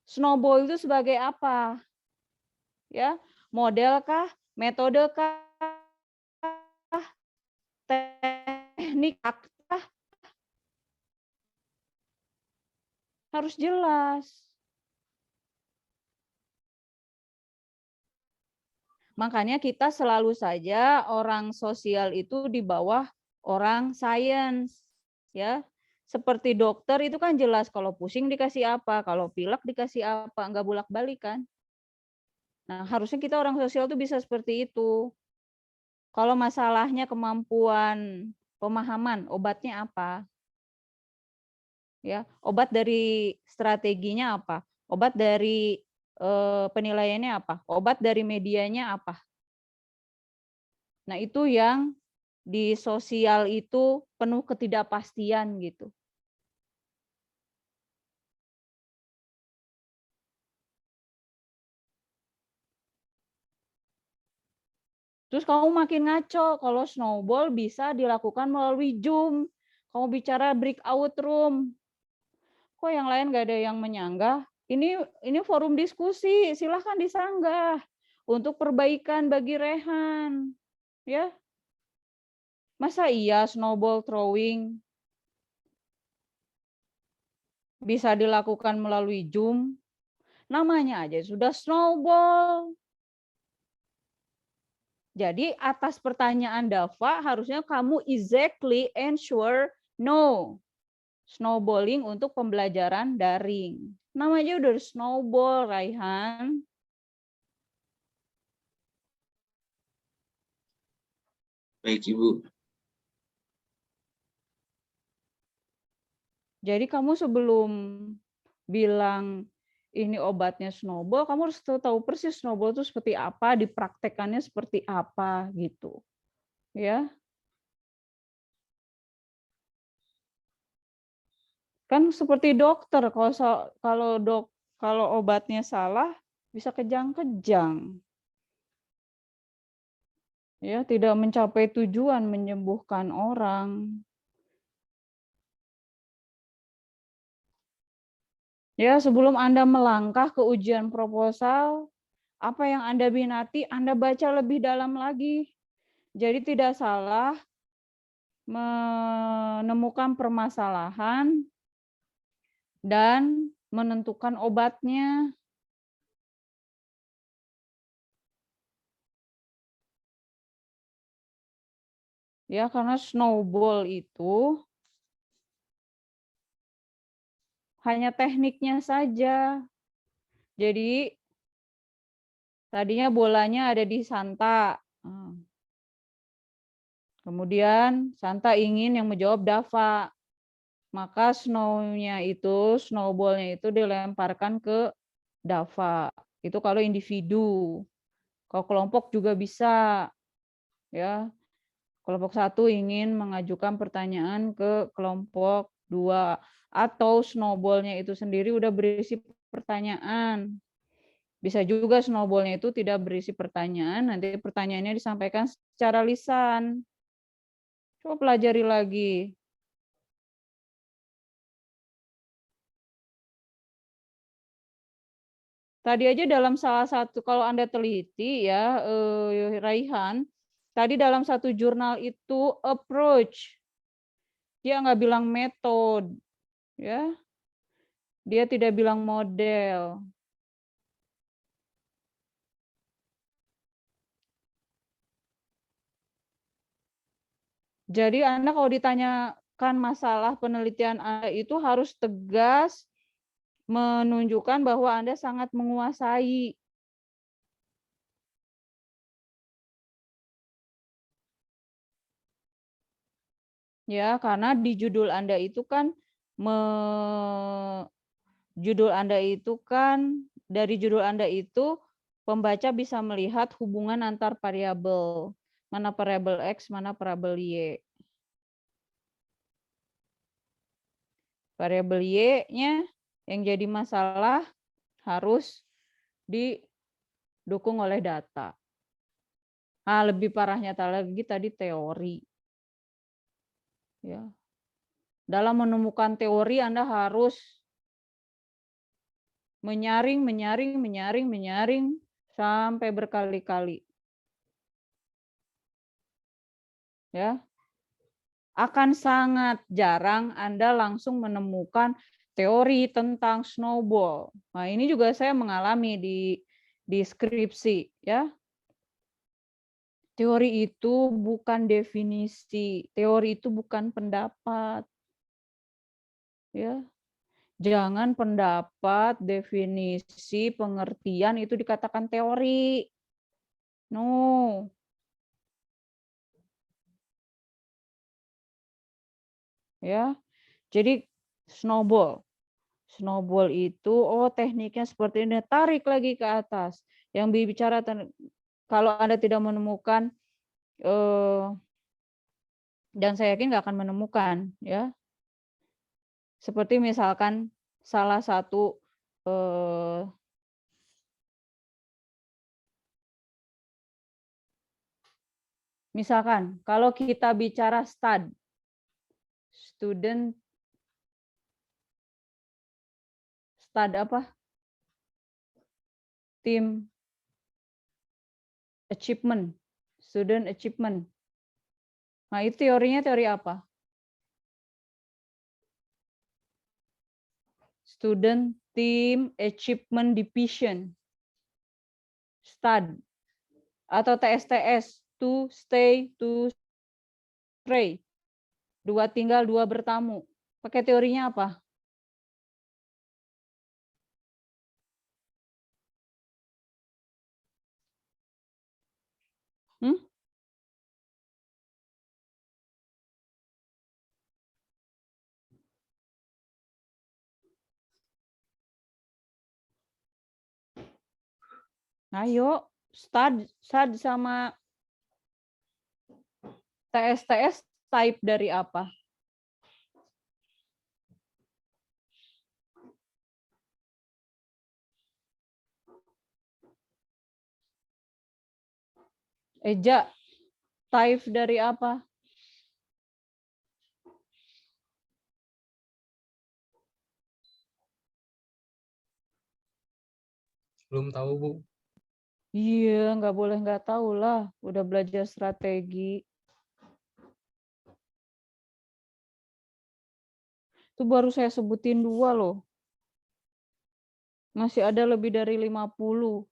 snowball itu sebagai apa. Ya, model kah, metode kah, teknik kah, harus jelas. Makanya kita selalu saja orang sosial itu di bawah orang sains, ya. Seperti dokter itu kan jelas kalau pusing dikasih apa, kalau pilek dikasih apa, enggak bolak-balik kan. Nah, harusnya kita orang sosial tuh bisa seperti itu. Kalau masalahnya kemampuan pemahaman, obatnya apa? Ya, obat dari strateginya apa? Obat dari penilaiannya apa? Obat dari medianya apa? Nah, itu yang di sosial itu penuh ketidakpastian gitu. Terus kamu makin ngaco kalau snowball bisa dilakukan melalui Zoom. Kamu bicara breakout room. Kok yang lain nggak ada yang menyanggah? Ini forum diskusi, silahkan disanggah untuk perbaikan bagi Rehan. Ya. Masa iya snowball throwing bisa dilakukan melalui Zoom? Namanya aja sudah snowball. Jadi atas pertanyaan Dava harusnya kamu exactly answer no. Snowballing untuk pembelajaran daring. Namanya udah snowball, Raihan. Baik, Ibu. Jadi kamu sebelum bilang ini obatnya snowball, kamu harus tahu persis snowball itu seperti apa, dipraktekannya seperti apa gitu. Ya. Kan seperti dokter, kalau obatnya salah bisa kejang-kejang. Ya, tidak mencapai tujuan menyembuhkan orang. Ya, sebelum Anda melangkah ke ujian proposal, apa yang Anda minati, Anda baca lebih dalam lagi. Jadi tidak salah menemukan permasalahan dan menentukan obatnya. Ya, karena snowball itu hanya tekniknya saja. Jadi tadinya bolanya ada di Santa. Kemudian Santa ingin yang menjawab Dava. Maka snowballnya itu dilemparkan ke Dava. Itu kalau individu. Kalau kelompok juga bisa. Ya. Kelompok 1 ingin mengajukan pertanyaan ke kelompok 2. Atau snowballnya itu sendiri udah berisi pertanyaan. Bisa juga snowballnya itu tidak berisi pertanyaan, nanti pertanyaannya disampaikan secara lisan. Coba pelajari lagi. Tadi aja dalam salah satu, kalau Anda teliti ya, Raihan, tadi dalam satu jurnal itu approach. Dia nggak bilang metode. Ya. Dia tidak bilang model. Jadi Anda kalau ditanyakan masalah penelitian Anda itu harus tegas menunjukkan bahwa Anda sangat menguasai. Ya, karena di judul Anda itu kan dari judul Anda itu pembaca bisa melihat hubungan antar variabel. Mana variabel X, mana variabel Y. Variabel Y-nya yang jadi masalah harus didukung oleh data. Nah, lebih parahnya lagi tadi teori. Ya. Dalam menemukan teori Anda harus menyaring sampai berkali-kali. Ya. Akan sangat jarang Anda langsung menemukan teori tentang snowball. Nah, ini juga saya mengalami di skripsi, ya. Teori itu bukan definisi, teori itu bukan pendapat. Ya. Jangan pendapat, definisi, pengertian itu dikatakan teori. No. Ya. Jadi snowball. Snowball itu tekniknya seperti ini, tarik lagi ke atas. Yang bicara kalau Anda tidak menemukan dan saya yakin nggak akan menemukan, ya. Seperti misalkan salah satu misalkan kalau kita bicara student apa? Team achievement, student achievement. Nah, itu teorinya teori apa? Student Team Achievement Division. STAD. Atau TSTS. To stay, to stray. Dua tinggal, dua bertamu. Pakai teorinya apa? Ayo, STAD sama TSTS type dari apa? Eja, type dari apa? Belum tahu, Bu. Iya, nggak boleh nggak tahu lah. Udah belajar strategi. Itu baru saya sebutin 2 loh. Masih ada lebih dari 50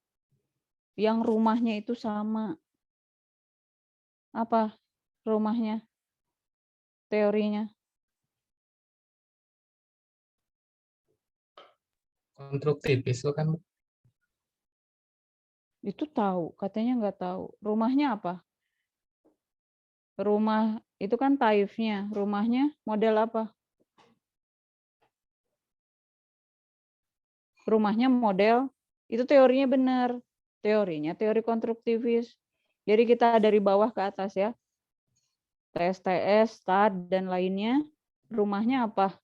yang rumahnya itu sama. Apa rumahnya? Teorinya. Konstruktivis itu kan, Bu. Itu tahu, katanya nggak tahu. Rumahnya apa? Rumah itu kan type-nya. Rumahnya model apa? Rumahnya model, itu teorinya benar. Teorinya teori konstruktivis. Jadi kita dari bawah ke atas ya. TSTS, STAD, dan lainnya. Rumahnya apa?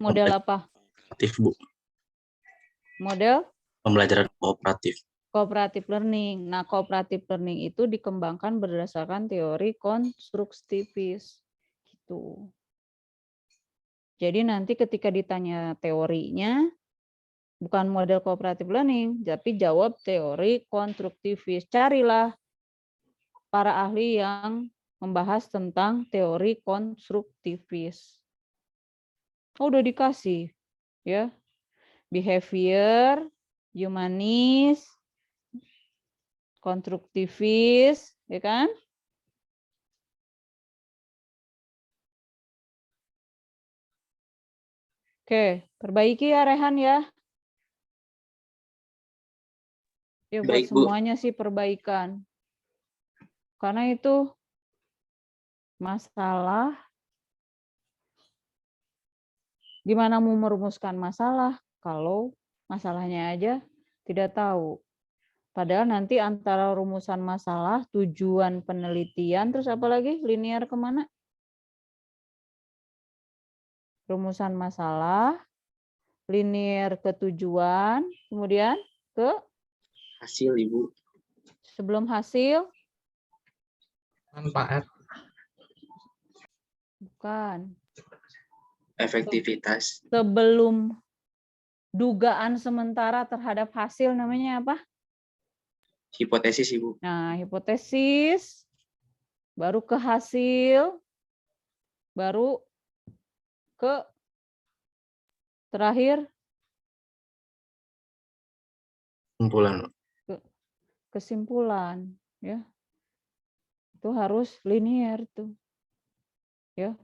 Model apa? Kooperatif, Bu. Model? Pembelajaran kooperatif. Cooperative learning. Nah, cooperative learning itu dikembangkan berdasarkan teori konstruktivis. Gitu. Jadi nanti ketika ditanya teorinya, bukan model cooperative learning, tapi jawab teori konstruktivis. Carilah para ahli yang membahas tentang teori konstruktivis. Oh, udah dikasih, ya. Behavior, humanis, konstruktivis, ya kan? Oke, perbaiki ya Rehan ya. Ya buat Baik, Bu. semuanya sih perbaikan. Karena itu masalah. Gimana mau merumuskan masalah kalau masalahnya aja tidak tahu. Padahal nanti antara rumusan masalah, tujuan penelitian, terus apa lagi? Linear kemana? Rumusan masalah, linear ke tujuan, kemudian ke Hasil, Ibu. sebelum hasil, Manfaat. bukan. Efektivitas. Sebelum dugaan sementara terhadap hasil namanya apa? Hipotesis, Ibu. Nah, hipotesis, baru ke hasil, baru ke terakhir Kumpulan. kesimpulan, ya. Itu harus linear tuh. Ya.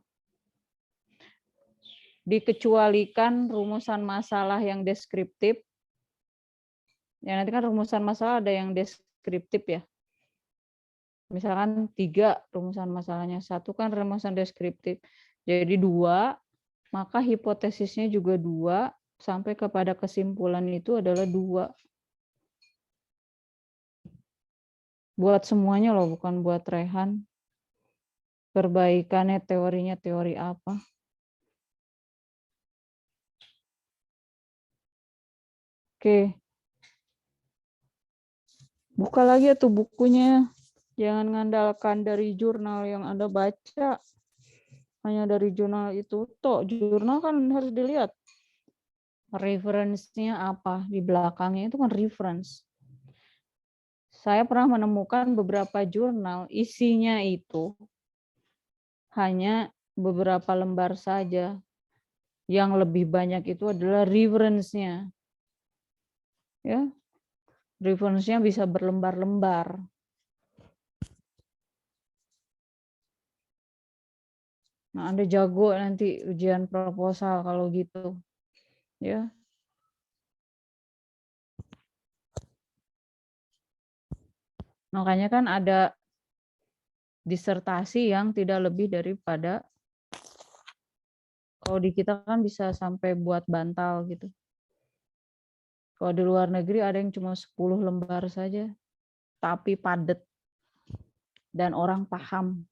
Dikecualikan rumusan masalah yang deskriptif. Ya, nanti kan rumusan masalah ada yang deskriptif ya. Misalkan 3 rumusan masalahnya, 1 kan rumusan deskriptif. Jadi 2, maka hipotesisnya juga 2, sampai kepada kesimpulan itu adalah 2. Buat semuanya loh, bukan buat Rehan. Perbaikannya teorinya teori apa. Oke. Buka lagi tuh bukunya. Jangan ngandalkan dari jurnal yang Anda baca. Hanya dari jurnal itu toh. Jurnal kan harus dilihat referensinya apa di belakangnya, itu kan reference. Saya pernah menemukan beberapa jurnal isinya itu hanya beberapa lembar saja. Yang lebih banyak itu adalah reference-nya. Ya. Reference-nya bisa berlembar-lembar. Nah, Anda jago nanti ujian proposal kalau gitu. Ya. Makanya kan ada disertasi yang tidak lebih daripada, kalau di kita kan bisa sampai buat bantal gitu. Kalau di luar negeri ada yang cuma 10 lembar saja, tapi padat dan orang paham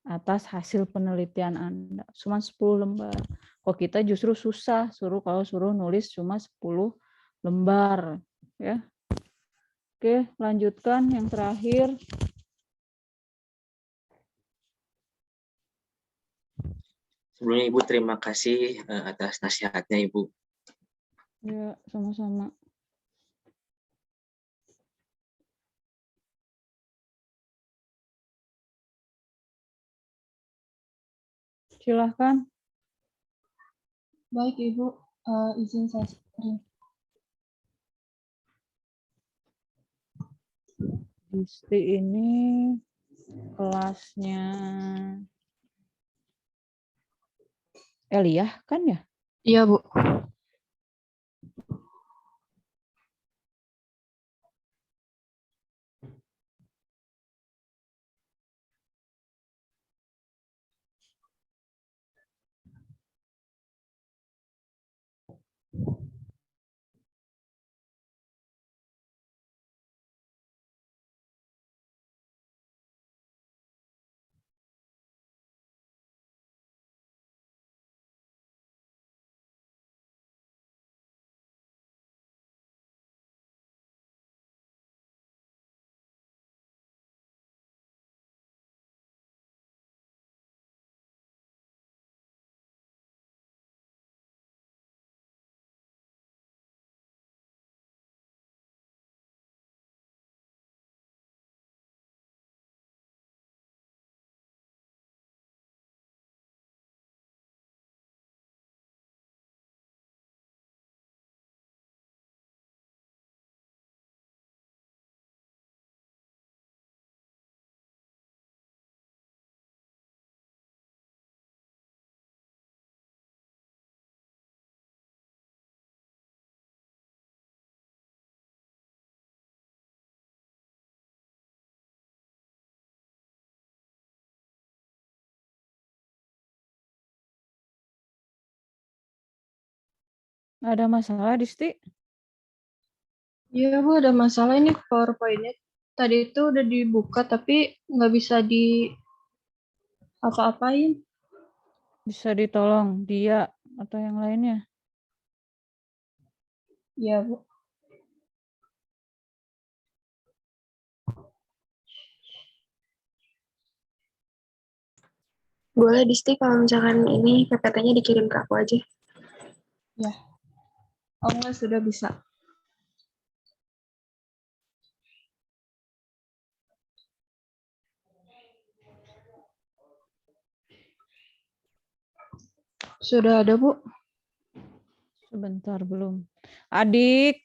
atas hasil penelitian Anda. Cuma 10 lembar. Kok kita justru susah, kalau suruh nulis cuma 10 lembar. Ya. Oke, lanjutkan yang terakhir. Sebelumnya Ibu terima kasih atas nasihatnya Ibu. Ya, sama-sama. Silahkan. Baik, Ibu. Izin saya screen. Disti ini kelasnya Eliah kan ya? Iya, Bu. Ada masalah, Disti? Iya Bu, ada masalah ini PowerPoint-nya. Tadi itu udah dibuka tapi nggak bisa di apa-apain. Bisa ditolong dia atau yang lainnya. Iya Bu. Boleh Disti kalau misalkan ini PPT-nya dikirim ke aku aja. Ya. Oh enggak, sudah bisa. Sudah ada Bu. Sebentar belum. Adik,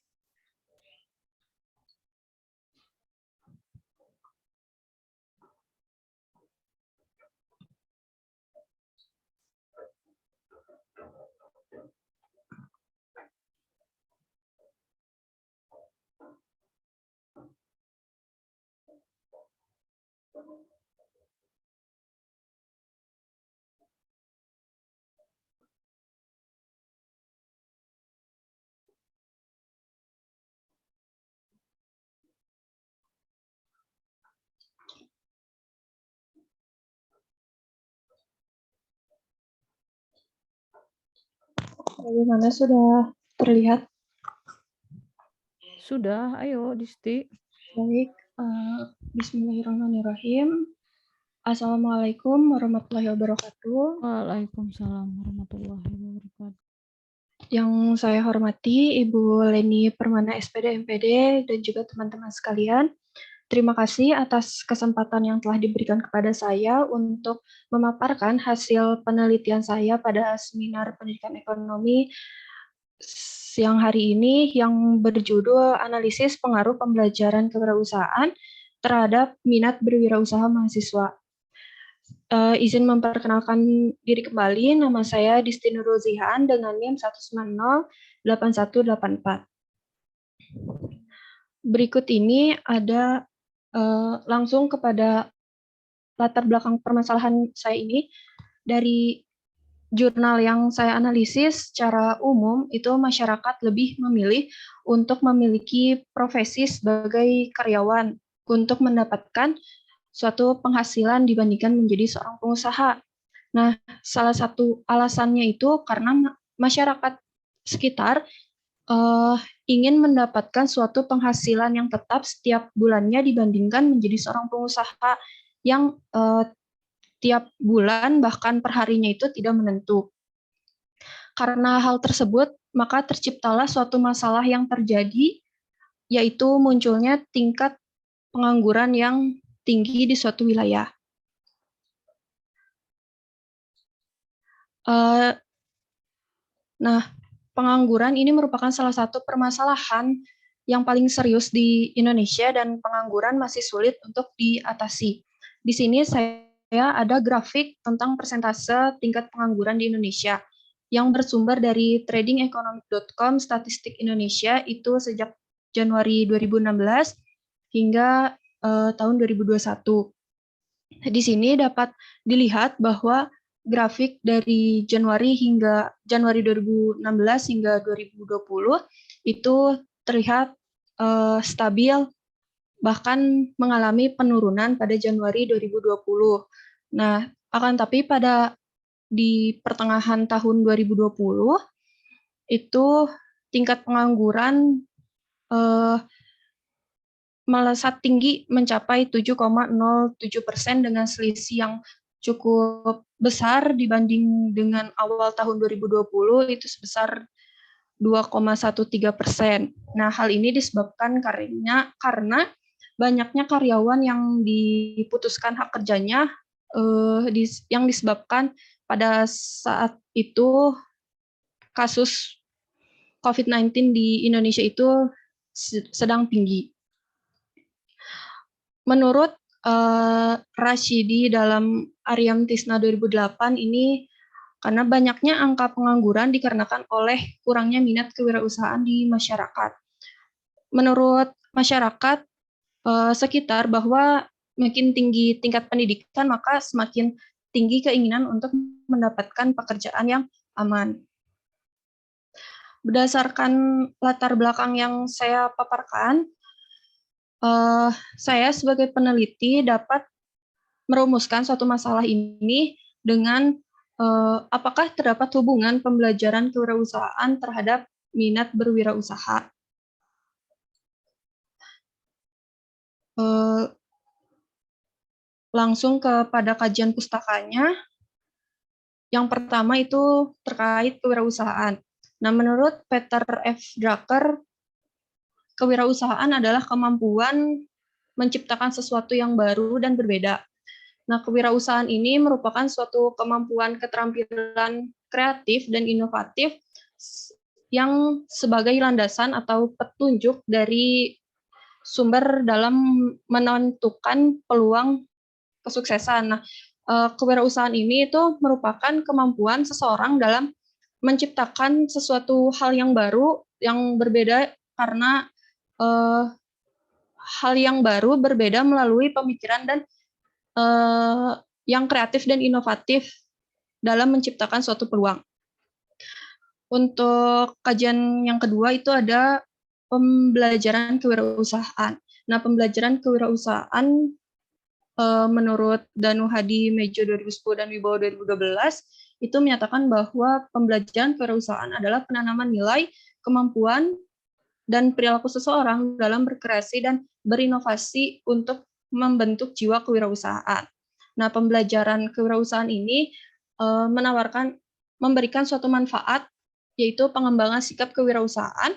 Bagaimana, sudah terlihat? sudah. Ayo, Disti. Baik. Bismillahirrahmanirrahim. Assalamualaikum warahmatullahi wabarakatuh. Waalaikumsalam warahmatullahi wabarakatuh. Yang saya hormati Ibu Leni Permana SPD MPD dan juga teman-teman sekalian. Terima kasih atas kesempatan yang telah diberikan kepada saya untuk memaparkan hasil penelitian saya pada seminar pendidikan ekonomi siang hari ini yang berjudul Analisis Pengaruh Pembelajaran Kewirausahaan terhadap Minat Berwirausaha Mahasiswa. Izin memperkenalkan diri kembali, nama saya Disti Nurul Zihan dengan NIM 1908184. Berikut ini ada langsung kepada latar belakang permasalahan saya ini. Dari jurnal yang saya analisis, secara umum itu masyarakat lebih memilih untuk memiliki profesi sebagai karyawan untuk mendapatkan suatu penghasilan dibandingkan menjadi seorang pengusaha. Nah, salah satu alasannya itu karena masyarakat sekitar ingin mendapatkan suatu penghasilan yang tetap setiap bulannya dibandingkan menjadi seorang pengusaha yang tiap bulan bahkan perharinya itu tidak menentu. Karena hal tersebut, maka terciptalah suatu masalah yang terjadi, yaitu munculnya tingkat pengangguran yang tinggi di suatu wilayah. Nah, pengangguran ini merupakan salah satu permasalahan yang paling serius di Indonesia dan pengangguran masih sulit untuk diatasi. Di sini saya ada grafik tentang persentase tingkat pengangguran di Indonesia yang bersumber dari tradingeconomic.com statistik Indonesia itu sejak Januari 2016 hingga tahun 2021. Di sini dapat dilihat bahwa grafik dari Januari 2016 hingga 2020 itu terlihat stabil, bahkan mengalami penurunan pada Januari 2020. Nah, akan tapi di pertengahan tahun 2020 itu tingkat pengangguran melesat tinggi mencapai 7,07% dengan selisih yang cukup besar dibanding dengan awal tahun 2020 itu sebesar 2,13%. Nah, hal ini disebabkan karena banyaknya karyawan yang diputuskan hak kerjanya yang disebabkan pada saat itu kasus COVID-19 di Indonesia itu sedang tinggi. Menurut Rashidi dalam Aryam Tisna 2008 ini, karena banyaknya angka pengangguran dikarenakan oleh kurangnya minat kewirausahaan di masyarakat. Menurut masyarakat sekitar bahwa makin tinggi tingkat pendidikan, maka semakin tinggi keinginan untuk mendapatkan pekerjaan yang aman. Berdasarkan latar belakang yang saya paparkan, saya sebagai peneliti dapat merumuskan suatu masalah ini dengan apakah terdapat hubungan pembelajaran kewirausahaan terhadap minat berwirausaha. Langsung kepada kajian pustakanya. Yang pertama itu terkait kewirausahaan. Nah, menurut Peter F. Drucker, kewirausahaan adalah kemampuan menciptakan sesuatu yang baru dan berbeda. Nah, kewirausahaan ini merupakan suatu kemampuan keterampilan kreatif dan inovatif yang sebagai landasan atau petunjuk dari sumber dalam menentukan peluang kesuksesan. Nah, kewirausahaan ini itu merupakan kemampuan seseorang dalam menciptakan sesuatu hal yang baru, yang berbeda karena hal yang baru berbeda melalui pemikiran dan yang kreatif dan inovatif dalam menciptakan suatu peluang. Untuk kajian yang kedua itu ada pembelajaran kewirausahaan. Nah, pembelajaran kewirausahaan menurut Danu Hadi Mejo 2010 dan Wibowo 2012 itu menyatakan bahwa pembelajaran kewirausahaan adalah penanaman nilai, kemampuan, dan perilaku seseorang dalam berkreasi dan berinovasi untuk membentuk jiwa kewirausahaan. Nah, pembelajaran kewirausahaan ini memberikan suatu manfaat, yaitu pengembangan sikap kewirausahaan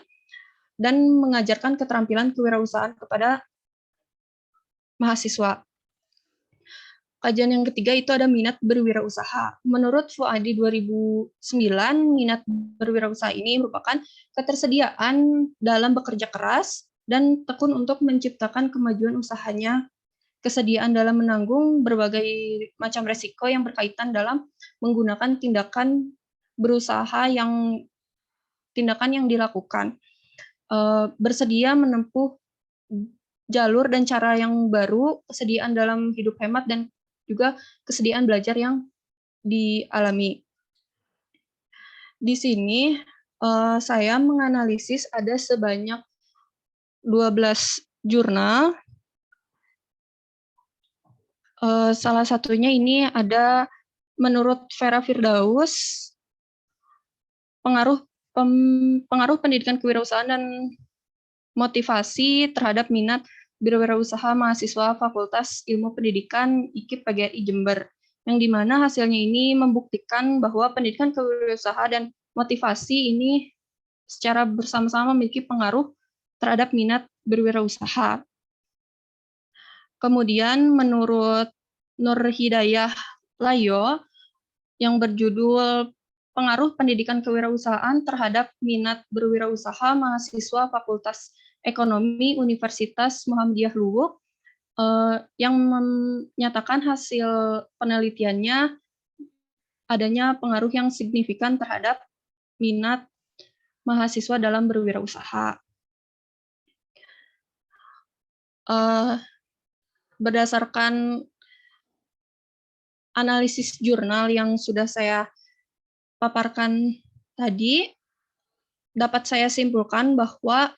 dan mengajarkan keterampilan kewirausahaan kepada mahasiswa. Kajian yang ketiga itu ada minat berwirausaha. Menurut Fuadi 2009, minat berwirausaha ini merupakan ketersediaan dalam bekerja keras dan tekun untuk menciptakan kemajuan usahanya, kesediaan dalam menanggung berbagai macam resiko yang berkaitan dalam menggunakan tindakan yang dilakukan, bersedia menempuh jalur dan cara yang baru, kesediaan dalam hidup hemat, dan juga kesediaan belajar yang dialami. Di sini saya menganalisis ada sebanyak 12 jurnal. Salah satunya ini ada menurut Vera Firdaus, pengaruh pendidikan kewirausahaan dan motivasi terhadap minat berwirausaha mahasiswa Fakultas Ilmu Pendidikan IKIP PGRI Jember, yang dimana hasilnya ini membuktikan bahwa pendidikan kewirausahaan dan motivasi ini secara bersama-sama memiliki pengaruh terhadap minat berwirausaha. Kemudian menurut Nur Hidayah Layo yang berjudul Pengaruh Pendidikan Kewirausahaan terhadap Minat Berwirausaha Mahasiswa Fakultas Ekonomi Universitas Muhammadiyah Luwuk, yang menyatakan hasil penelitiannya adanya pengaruh yang signifikan terhadap minat mahasiswa dalam berwirausaha. Berdasarkan analisis jurnal yang sudah saya paparkan tadi, dapat saya simpulkan bahwa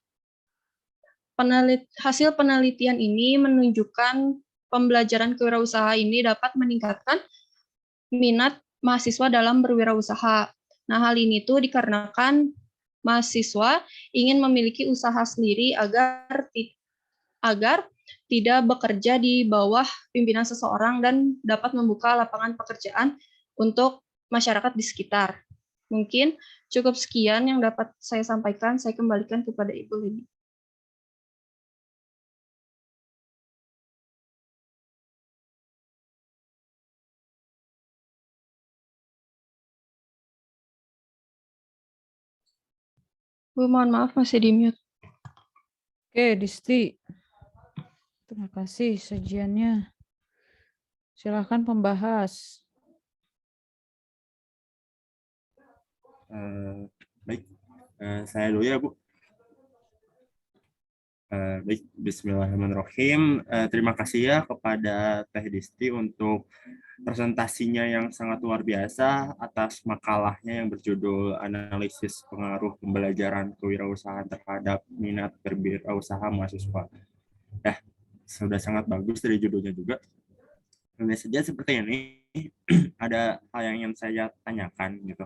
hasil penelitian ini menunjukkan pembelajaran kewirausahaan ini dapat meningkatkan minat mahasiswa dalam berwirausaha. Nah, hal ini tuh dikarenakan mahasiswa ingin memiliki usaha sendiri agar tidak bekerja di bawah pimpinan seseorang dan dapat membuka lapangan pekerjaan untuk masyarakat di sekitar. Mungkin cukup sekian yang dapat saya sampaikan. Saya kembalikan kepada Ibu Lini. Bu, mohon maaf masih di mute. Oke, Disti. Terima kasih sajiannya. Silakan pembahas. Baik, saya dulu ya Bu. Baik, Bismillahirrahmanirrahim. Terima kasih ya kepada Teh Disti untuk presentasinya yang sangat luar biasa atas makalahnya yang berjudul Analisis Pengaruh Pembelajaran Kewirausahaan Terhadap Minat Berwirausaha Mahasiswa. Sudah sangat bagus dari judulnya juga. Hanya saja seperti ini, ada hal yang ingin saya tanyakan gitu.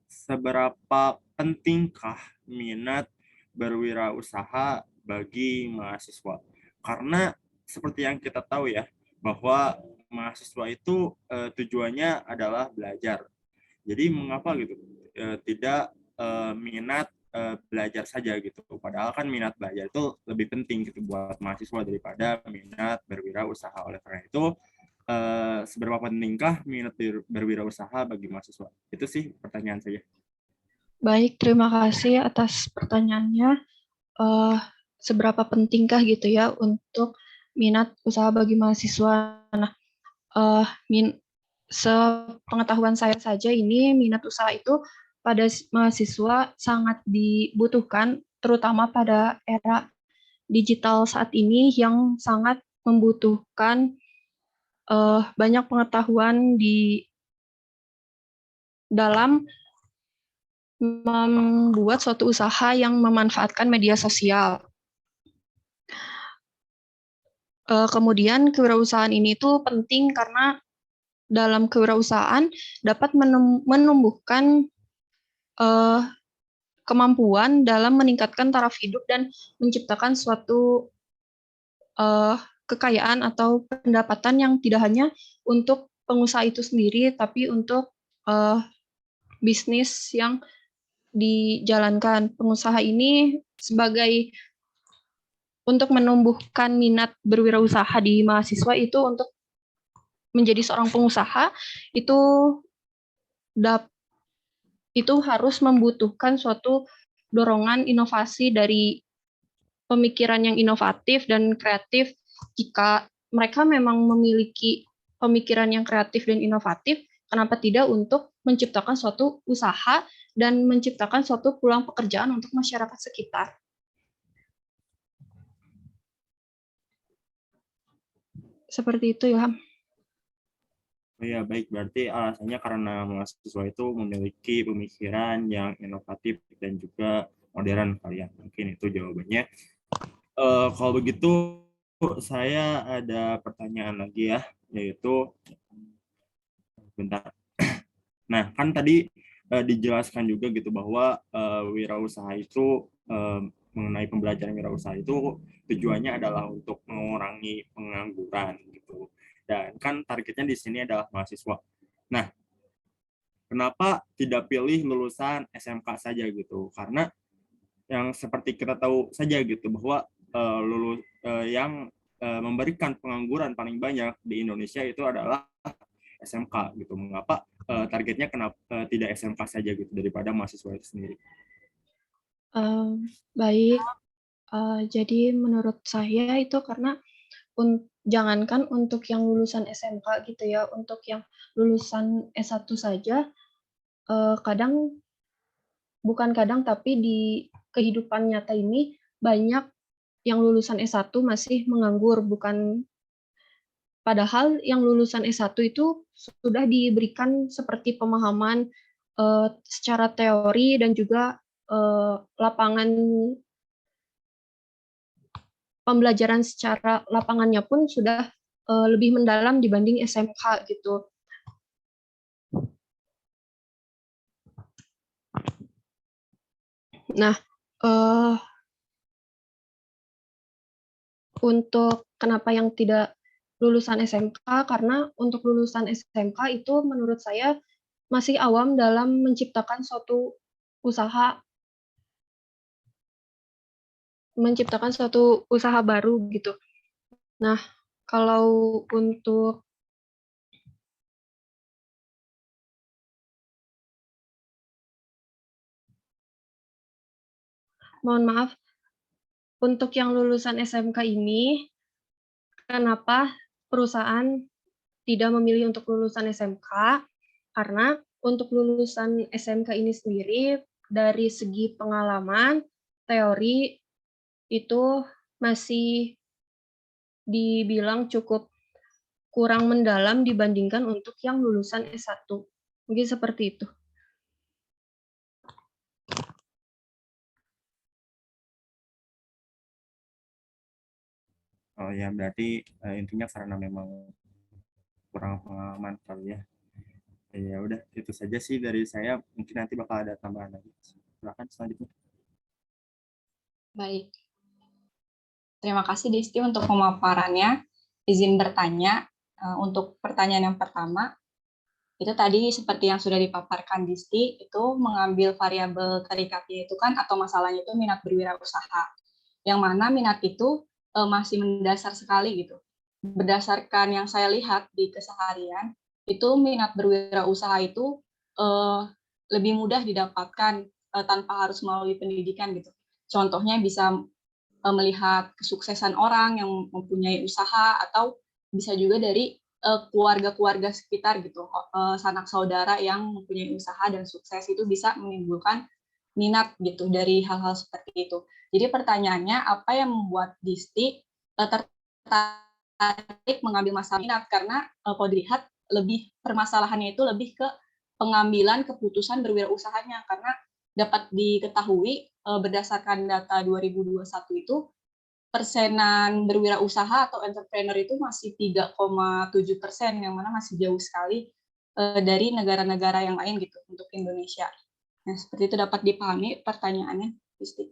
Seberapa pentingkah minat berwirausaha bagi mahasiswa? Karena seperti yang kita tahu ya, bahwa mahasiswa itu tujuannya adalah belajar. Jadi mengapa gitu tidak minat belajar saja gitu? Padahal kan minat belajar itu lebih penting gitu buat mahasiswa daripada minat berwirausaha. Oleh karena itu, seberapa pentingkah minat berwirausaha bagi mahasiswa? Itu sih pertanyaan saya. Baik, terima kasih atas pertanyaannya. Seberapa pentingkah gitu ya untuk minat usaha bagi mahasiswa? Nah, sepengetahuan saya saja ini minat usaha itu pada mahasiswa sangat dibutuhkan, terutama pada era digital saat ini yang sangat membutuhkan banyak pengetahuan di dalam membuat suatu usaha yang memanfaatkan media sosial. Kemudian kewirausahaan ini tuh penting karena dalam kewirausahaan dapat menumbuhkan kemampuan dalam meningkatkan taraf hidup dan menciptakan suatu kekayaan atau pendapatan yang tidak hanya untuk pengusaha itu sendiri, tapi untuk bisnis yang dijalankan. Pengusaha ini sebagai untuk menumbuhkan minat berwirausaha di mahasiswa itu untuk menjadi seorang pengusaha itu harus membutuhkan suatu dorongan inovasi dari pemikiran yang inovatif dan kreatif. Jika mereka memang memiliki pemikiran yang kreatif dan inovatif, kenapa tidak untuk menciptakan suatu usaha dan menciptakan suatu peluang pekerjaan untuk masyarakat sekitar. Seperti itu ya. Oh ya, baik. Berarti alasannya karena mahasiswa itu memiliki pemikiran yang inovatif dan juga modern kali ya. Mungkin itu jawabannya. Kalau begitu, saya ada pertanyaan lagi ya, yaitu, bentar. Nah, kan tadi dijelaskan juga gitu bahwa wirausaha itu mengenai pembelajaran wirausaha itu tujuannya adalah untuk mengurangi pengangguran gitu. Dan kan targetnya di sini adalah mahasiswa. Nah, kenapa tidak pilih lulusan SMK saja gitu? Karena yang seperti kita tahu saja gitu bahwa yang memberikan pengangguran paling banyak di Indonesia itu adalah SMK gitu. Mengapa targetnya kenapa tidak SMK saja gitu daripada mahasiswa itu sendiri? Baik, jadi menurut saya itu karena jangankan untuk yang lulusan SMK gitu ya, untuk yang lulusan S1 saja, bukan kadang tapi di kehidupan nyata ini banyak yang lulusan S1 masih menganggur, padahal yang lulusan S1 itu sudah diberikan seperti pemahaman secara teori dan juga lapangan pembelajaran secara lapangannya pun sudah lebih mendalam dibanding SMK gitu. Nah, untuk kenapa yang tidak lulusan SMK, karena untuk lulusan SMK itu menurut saya masih awam dalam menciptakan suatu usaha baru gitu. Nah, kalau untuk mohon maaf, untuk yang lulusan SMK ini, kenapa perusahaan tidak memilih untuk lulusan SMK? Karena untuk lulusan SMK ini sendiri, dari segi pengalaman, teori itu masih dibilang cukup kurang mendalam dibandingkan untuk yang lulusan S1. Mungkin seperti itu. Oh ya, berarti intinya karena memang kurang pengalaman kali ya. Ya udah, itu saja sih dari saya. Mungkin nanti bakal ada tambahan lagi. Silakan selanjutnya. Baik. Terima kasih Disti untuk pemaparannya. Izin bertanya, untuk pertanyaan yang pertama, itu tadi seperti yang sudah dipaparkan Disti, itu mengambil variabel terikatnya itu kan atau masalahnya itu minat berwirausaha. Yang mana minat itu masih mendasar sekali gitu. Berdasarkan yang saya lihat di keseharian, itu minat berwirausaha itu lebih mudah didapatkan tanpa harus melalui pendidikan gitu. Contohnya bisa melihat kesuksesan orang yang mempunyai usaha, atau bisa juga dari keluarga-keluarga sekitar gitu, sanak saudara yang mempunyai usaha dan sukses, itu bisa menimbulkan minat gitu dari hal-hal seperti itu. Jadi pertanyaannya, apa yang membuat Disti tertarik mengambil masalah minat? Karena kalau dilihat lebih permasalahannya itu lebih ke pengambilan keputusan berwirausahanya, karena dapat diketahui berdasarkan data 2021 itu persenan berwirausaha atau entrepreneur itu masih 3,7%, yang mana masih jauh sekali dari negara-negara yang lain gitu untuk Indonesia. Nah, seperti itu dapat dipahami pertanyaannya, Isti.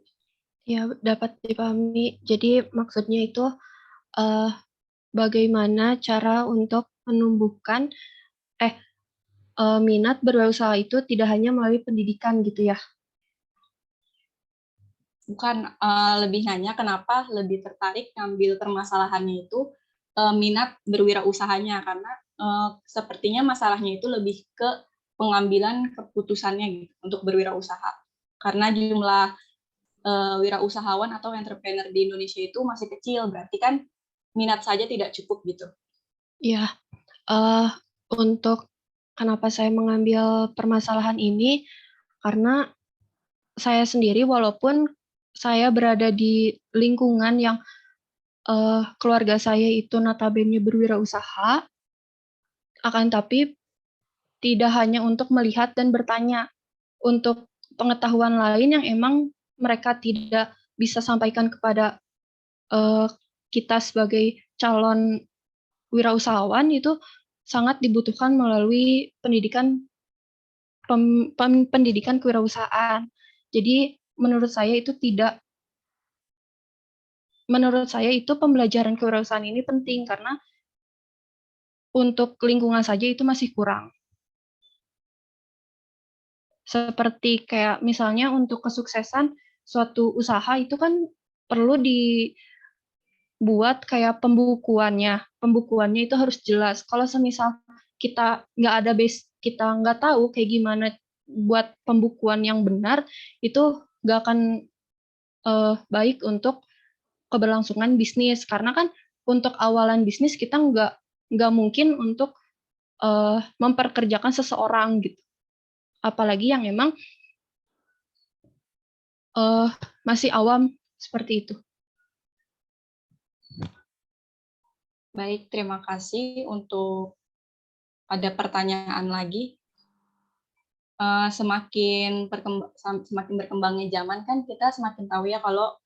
Ya, dapat dipahami. Jadi maksudnya itu bagaimana cara untuk menumbuhkan minat berwirausaha itu tidak hanya melalui pendidikan gitu ya? Bukan, lebih nanya kenapa lebih tertarik ngambil permasalahannya itu minat berwirausahanya, karena sepertinya masalahnya itu lebih ke pengambilan keputusannya gitu untuk berwirausaha. Karena jumlah wirausahawan atau entrepreneur di Indonesia itu masih kecil, berarti kan minat saja tidak cukup gitu. Ya, untuk kenapa saya mengambil permasalahan ini, karena saya sendiri walaupun saya berada di lingkungan yang keluarga saya itu notabene berwirausaha, akan tapi tidak hanya untuk melihat dan bertanya, untuk pengetahuan lain yang emang mereka tidak bisa sampaikan kepada kita sebagai calon wirausahawan, itu sangat dibutuhkan melalui pendidikan pendidikan kewirausahaan. Jadi menurut saya itu pembelajaran kewirausahaan ini penting karena untuk lingkungan saja itu masih kurang. Seperti kayak misalnya untuk kesuksesan suatu usaha itu kan perlu dibuat kayak pembukuannya. Pembukuannya itu harus jelas. Kalau semisal kita nggak ada base, kita nggak tahu kayak gimana buat pembukuan yang benar, itu nggak akan baik untuk keberlangsungan bisnis. Karena kan untuk awalan bisnis kita nggak mungkin untuk memperkerjakan seseorang gitu. Apalagi yang memang masih awam seperti itu. Baik, terima kasih. Untuk ada pertanyaan lagi. Semakin berkembangnya zaman kan kita semakin tahu ya kalau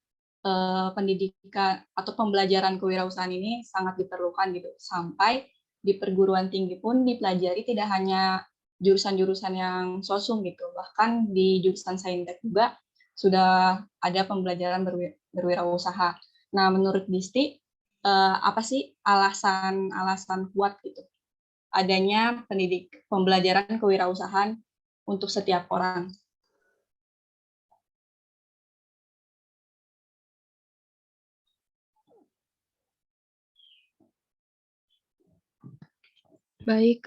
pendidikan atau pembelajaran kewirausahaan ini sangat diperlukan gitu. Sampai di perguruan tinggi pun dipelajari tidak hanya jurusan-jurusan yang sosum gitu, bahkan di jurusan saintek juga sudah ada pembelajaran berwirausaha. Nah, menurut Disti, apa sih alasan kuat gitu adanya pembelajaran kewirausahaan untuk setiap orang? Baik,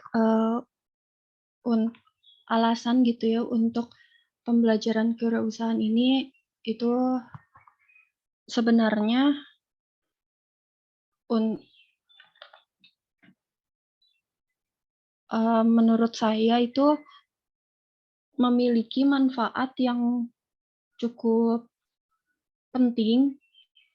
alasan gitu ya untuk pembelajaran kewirausahaan ini itu sebenarnya menurut saya itu memiliki manfaat yang cukup penting,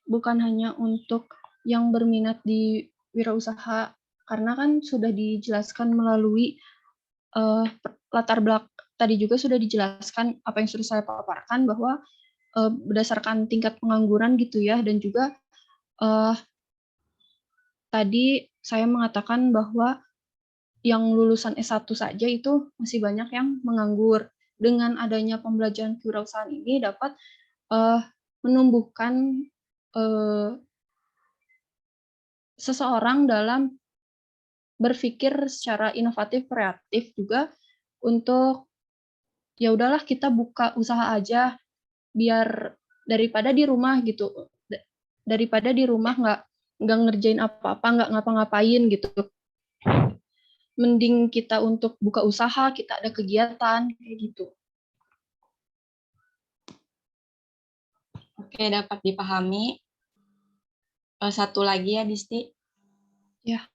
bukan hanya untuk yang berminat di wirausaha, karena kan sudah dijelaskan melalui latar belakang, tadi juga sudah dijelaskan apa yang sudah saya paparkan, bahwa berdasarkan tingkat pengangguran gitu ya, dan juga tadi saya mengatakan bahwa yang lulusan S1 saja itu masih banyak yang menganggur. Dengan adanya pembelajaran kewirausahaan ini dapat menumbuhkan seseorang dalam berpikir secara inovatif, kreatif juga untuk ya udahlah kita buka usaha aja biar daripada di rumah gitu, daripada di rumah nggak ngerjain apa-apa, nggak ngapa-ngapain gitu. Mending kita untuk buka usaha, kita ada kegiatan kayak gitu. Oke, dapat dipahami. Satu lagi ya, Disti. Ya.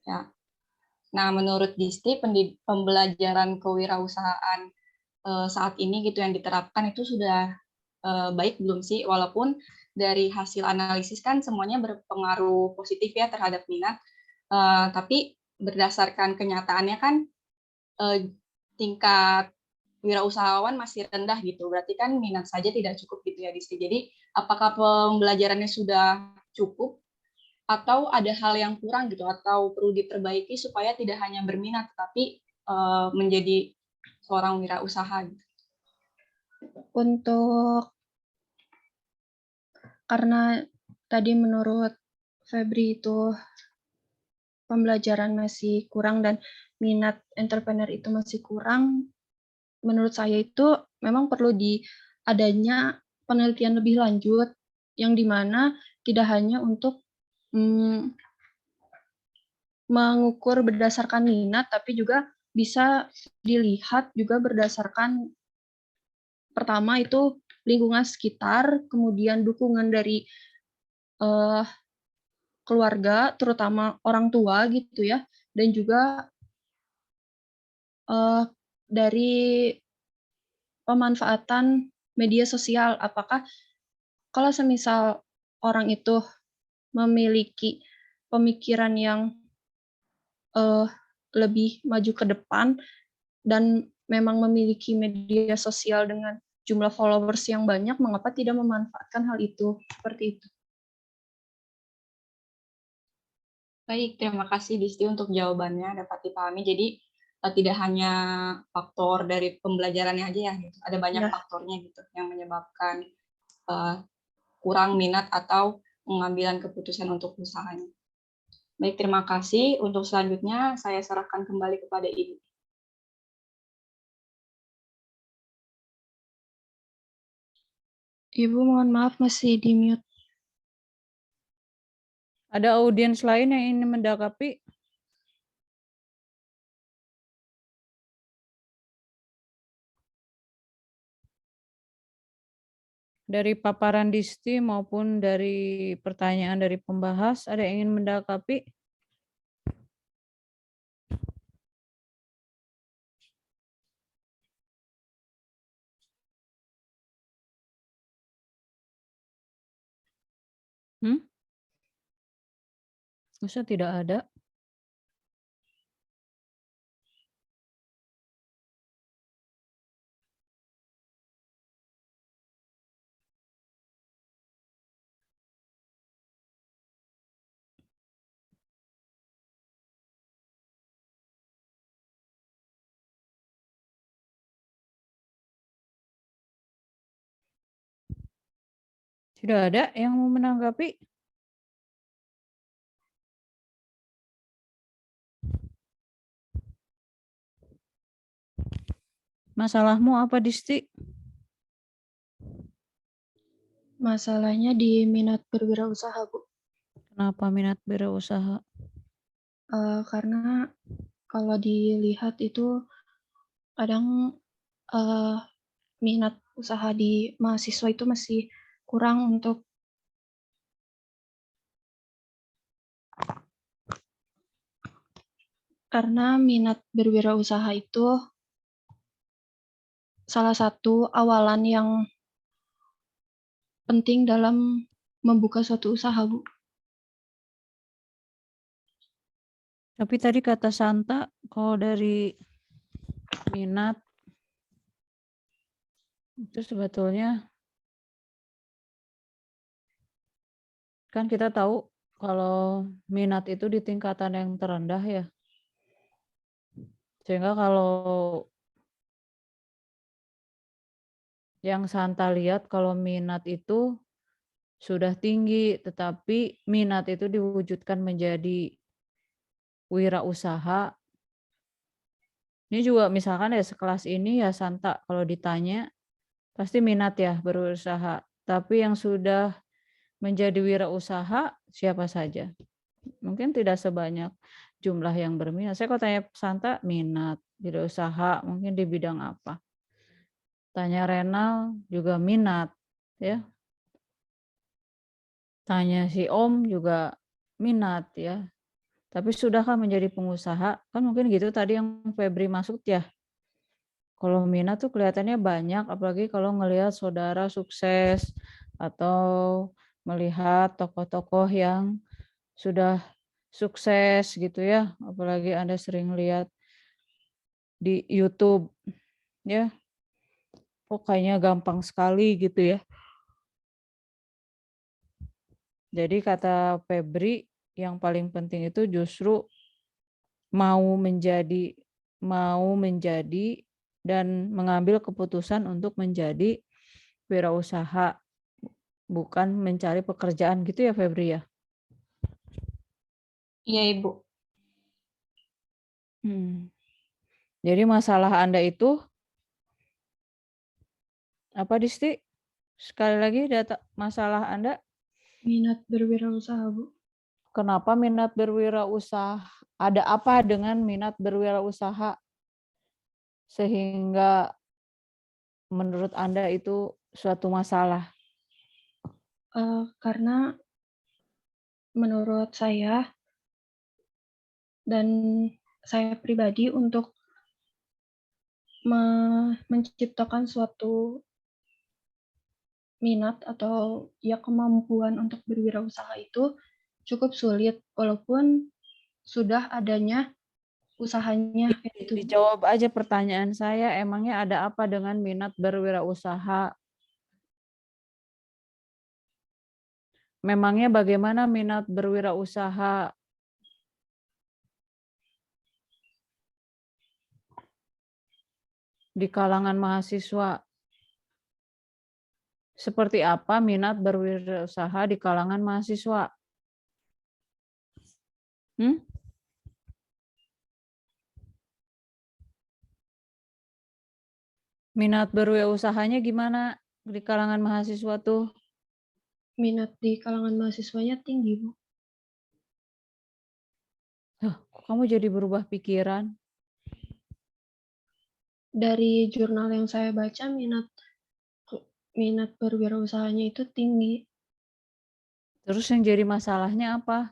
Ya. Nah, menurut Disti, pembelajaran kewirausahaan saat ini gitu yang diterapkan itu sudah baik belum sih? Walaupun dari hasil analisis kan semuanya berpengaruh positif ya terhadap minat, tapi berdasarkan kenyataannya kan tingkat wirausahawan masih rendah gitu. Berarti kan minat saja tidak cukup gitu ya, Disti. Jadi, apakah pembelajarannya sudah cukup atau ada hal yang kurang gitu atau perlu diperbaiki supaya tidak hanya berminat tapi menjadi seorang wirausaha gitu. Untuk karena tadi menurut Febri itu pembelajaran masih kurang dan minat entrepreneur itu masih kurang, menurut saya itu memang perlu adanya penelitian lebih lanjut yang dimana tidak hanya untuk mengukur berdasarkan minat, tapi juga bisa dilihat juga berdasarkan pertama itu lingkungan sekitar, kemudian dukungan dari keluarga, terutama orang tua gitu ya, dan juga dari pemanfaatan media sosial. Apakah kalau semisal orang itu memiliki pemikiran yang lebih maju ke depan dan memang memiliki media sosial dengan jumlah followers yang banyak, mengapa tidak memanfaatkan hal itu? Seperti itu. Baik, terima kasih Disti untuk jawabannya dapat dipahami. Jadi tidak hanya faktor dari pembelajarannya aja ya, gitu. Ada banyak faktornya gitu yang menyebabkan kurang minat atau pengambilan keputusan untuk usahanya. Baik, terima kasih. Untuk selanjutnya saya serahkan kembali kepada Ibu. Ibu mohon maaf masih di mute. Ada audiens lain yang ingin mendakapi? Dari paparan Disti maupun dari pertanyaan dari pembahas, ada yang ingin mendakapi? Masa tidak ada? Tidak ada yang mau menanggapi? Masalahmu apa, Disti? Masalahnya di minat berwirausaha, Bu. Kenapa minat berwirausaha? Karena kalau dilihat itu kadang minat usaha di mahasiswa itu masih kurang untuk karena minat berwirausaha itu salah satu awalan yang penting dalam membuka suatu usaha, Bu. Tapi tadi kata Santa, kalau dari minat itu sebetulnya kan kita tahu kalau minat itu di tingkatan yang terendah ya. Sehingga kalau yang Santa lihat kalau minat itu sudah tinggi, tetapi minat itu diwujudkan menjadi wirausaha. Ini juga misalkan ya sekelas ini ya Santa kalau ditanya pasti minat ya berusaha. Tapi yang sudah menjadi wirausaha siapa saja? Mungkin tidak sebanyak jumlah yang berminat. Saya kalau tanya Santa minat, wirausaha mungkin di bidang apa? Tanya Renal juga minat ya. Tanya si Om juga minat ya. Tapi sudahkah menjadi pengusaha? Kan mungkin gitu tadi yang Febri maksud ya. Kalau minat tuh kelihatannya banyak, apalagi kalau ngelihat saudara sukses atau melihat tokoh-tokoh yang sudah sukses gitu ya. Apalagi Anda sering lihat di YouTube ya. Kok kayaknya gampang sekali gitu ya. Jadi kata Febri yang paling penting itu justru mau menjadi dan mengambil keputusan untuk menjadi wirausaha, bukan mencari pekerjaan gitu ya Febri ya? Iya, Ibu. Jadi masalah Anda itu apa Disti? Sekali lagi data masalah Anda. Minat berwirausaha, Bu. Kenapa minat berwirausaha? Ada apa dengan minat berwirausaha sehingga menurut Anda itu suatu masalah? Karena menurut saya dan saya pribadi untuk menciptakan suatu minat atau ya kemampuan untuk berwirausaha itu cukup sulit walaupun sudah adanya usahanya itu. Dijawab aja pertanyaan saya, emangnya ada apa dengan minat berwirausaha? Memangnya bagaimana minat berwirausaha? Di kalangan mahasiswa? Seperti apa minat berwirausaha di kalangan mahasiswa? Minat berwirausahanya gimana di kalangan mahasiswa tuh? Minat di kalangan mahasiswanya tinggi, Bu. Kok kamu jadi berubah pikiran? Dari jurnal yang saya baca minat berwirausahanya itu tinggi. Terus yang jadi masalahnya apa?